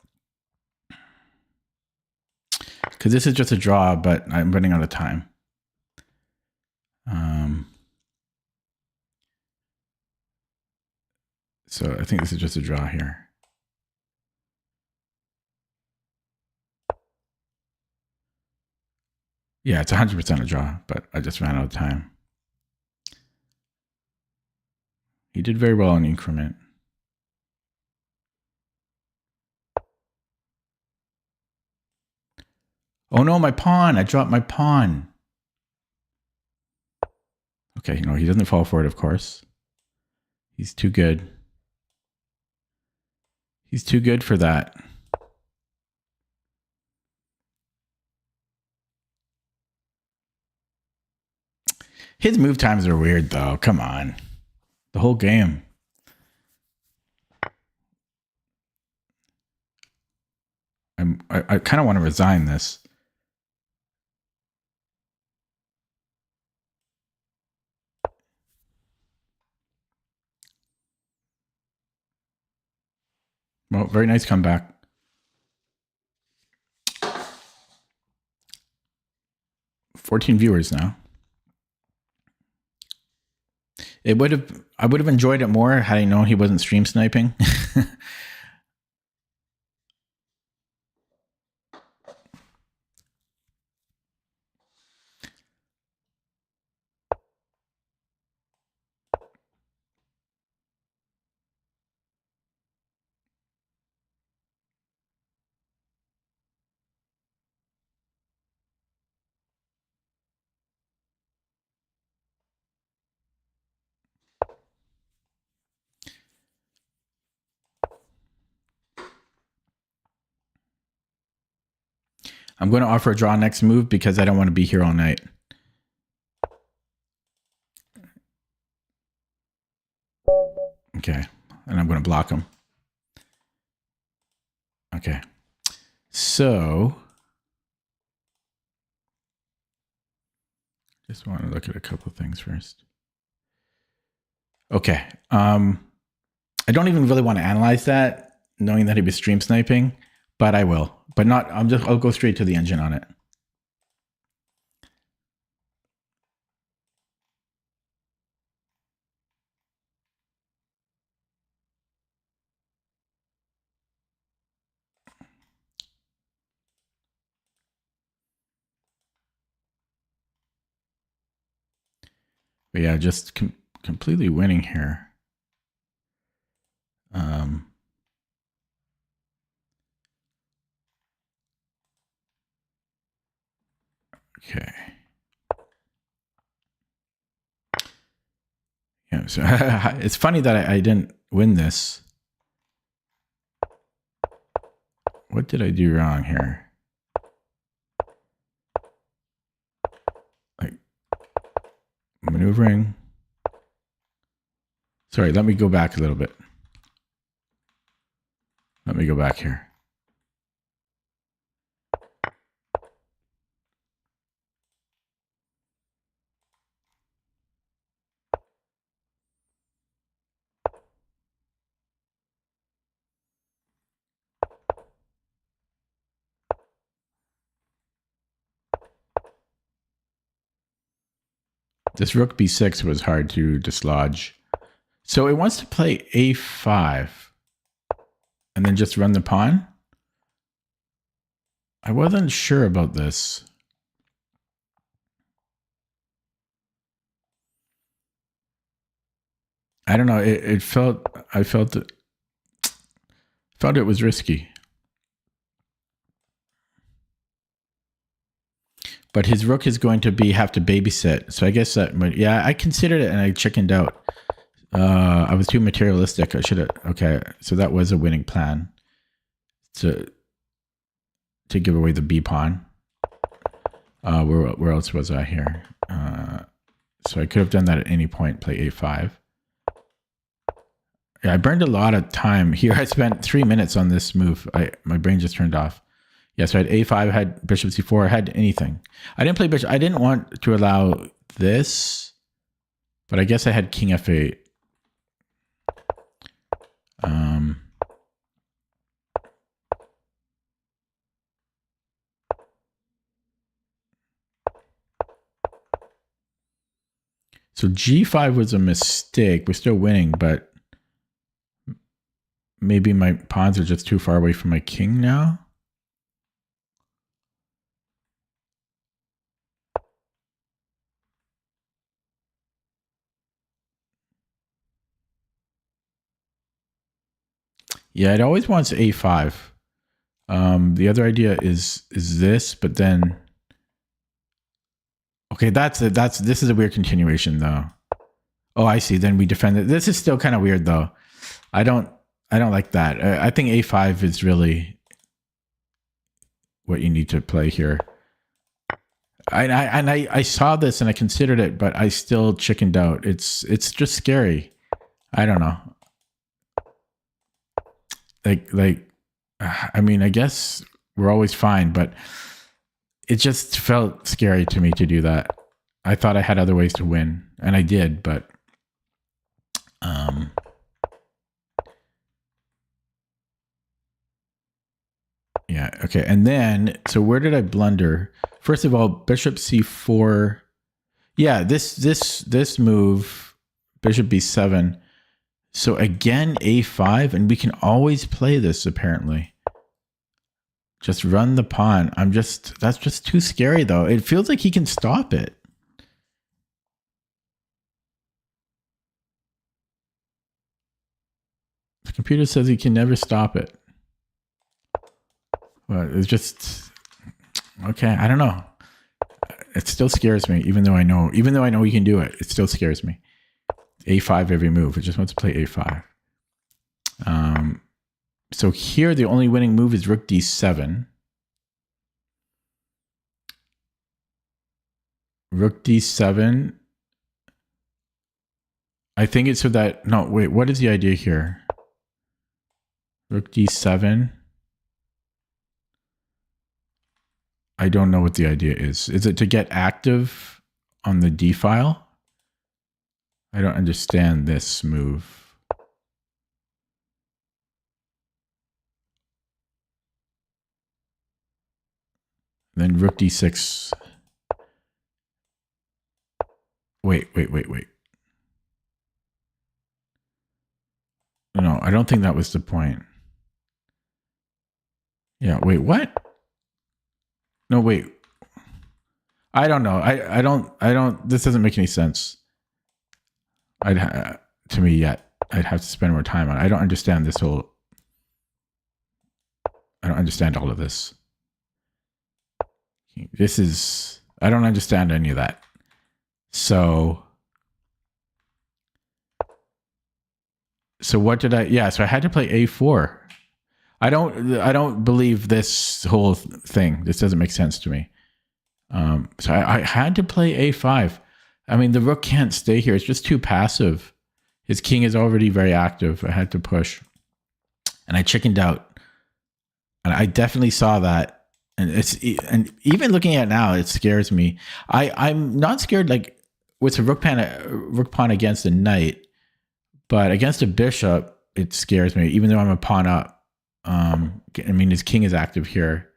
because this is just a draw, but I'm running out of time. So I think this is just a draw here. Yeah, it's 100% a draw, but I just ran out of time. He did very well on increment. Oh no, my pawn. I dropped my pawn. Okay, no, he doesn't fall for it, of course. He's too good. He's too good for that. His move times are weird, though. Come on. The whole game. I kind of want to resign this. Well, very nice comeback. $14 viewers now. I would have enjoyed it more had I known he wasn't stream sniping. I'm going to offer a draw next move because I don't want to be here all night. Okay. And I'm going to block him. Okay. So just want to look at a couple of things first. Okay. I don't even really want to analyze that, knowing that he was stream sniping, but I will. But not, I'll go straight to the engine on it. But yeah, just completely winning here. Okay. Yeah, so it's funny that I didn't win this. What did I do wrong here? Like maneuvering. Sorry, let me go back a little bit. Let me go back here. This rook b6 was hard to dislodge. So it wants to play a5 and then just run the pawn. I wasn't sure about this. I don't know. I felt it was risky. But his rook is going to have to babysit. So I guess that, yeah, I considered it and I chickened out. I was too materialistic. I should have. Okay, so that was a winning plan to give away the B pawn. Where else was I here? So I could have done that at any point. Play A5. Yeah, I burned a lot of time here. I spent 3 minutes on this move. My brain just turned off. Yeah, so I had A5, I had bishop C4, I had anything. I didn't play bishop. I didn't want to allow this, but I guess I had king F8. So G5 was a mistake. We're still winning, but maybe my pawns are just too far away from my king now. Yeah, it always wants A5. The other idea is this, but then okay, this is a weird continuation though. Oh, I see. Then we defend it. This is still kind of weird though. I don't like that. I think A5 is really what you need to play here. I saw this and I considered it, but I still chickened out. It's just scary. I don't know. Like, I mean, I guess we're always fine, but it just felt scary to me to do that. I thought I had other ways to win, and I did, but yeah, okay. And then, so where did I blunder? First of all, bishop C4. Yeah, this move, bishop B7. So again, A5, and we can always play this apparently. Just run the pawn. That's just too scary though. It feels like he can stop it. The computer says he can never stop it. But it's just, okay, I don't know. It still scares me, even though I know he can do it. It still scares me. A5 every move. It just wants to play A5. So here, the only winning move is rook D7. Rook D7. I think it's so that, no, wait, what is the idea here? Rook D7. I don't know what the idea is. Is it to get active on the D file? I don't understand this move. Then rook D6. Wait. No, I don't think that was the point. Yeah, wait, what? No, wait. I don't know. I don't, this doesn't make any sense. To me yet. I'd have to spend more time on it. I don't understand this whole, I don't understand all of this. I don't understand any of that. So what did so I had to play A4. I don't believe this whole thing. This doesn't make sense to me. So I had to play A5. I mean, the rook can't stay here. It's just too passive. His king is already very active. I had to push. And I chickened out. And I definitely saw that. And even looking at it now, it scares me. I'm not scared like with a rook pawn against a knight, but against a bishop, it scares me, even though I'm a pawn up. I mean, his king is active here.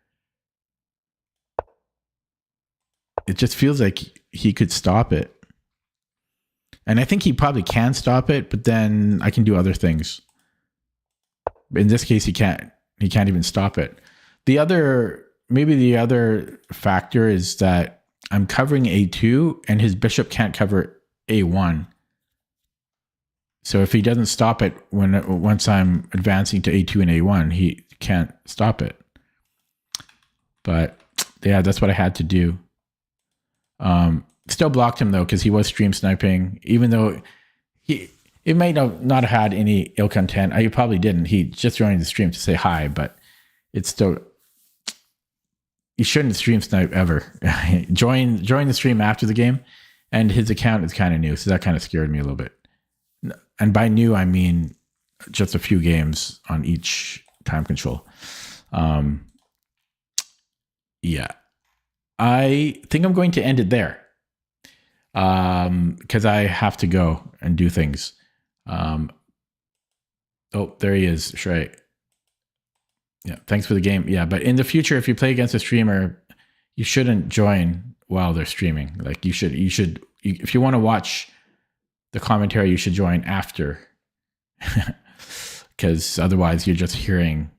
It just feels like he could stop it. And I think he probably can stop it, but then I can do other things. In this case, he can't even stop it. Maybe the other factor is that I'm covering A2 and his bishop can't cover A1. So if he doesn't stop it once I'm advancing to A2 and A1, he can't stop it. But yeah, that's what I had to do. Still blocked him though, because he was stream sniping, even though it might not have had any ill content. He probably didn't. He just joined the stream to say hi, but it's still, you shouldn't stream snipe ever. join the stream after the game, and his account is kind of new, so that kind of scared me a little bit. And by new, I mean just a few games on each time control. Yeah, I think I'm going to end it there because I have to go and do things. Oh, there he is. Right. Yeah. Thanks for the game. Yeah. But in the future, if you play against a streamer, you shouldn't join while they're streaming. Like you should, if you want to watch the commentary, you should join after, because otherwise you're just hearing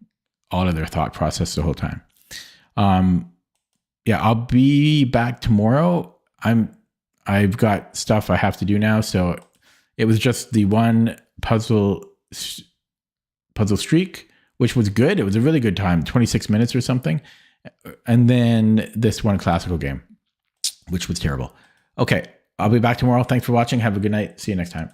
all of their thought process the whole time. Yeah, I'll be back tomorrow. I've got stuff I have to do now. So it was just the one puzzle streak, which was good. It was a really good time, 26 minutes or something. And then this one classical game, which was terrible. Okay, I'll be back tomorrow. Thanks for watching. Have a good night. See you next time.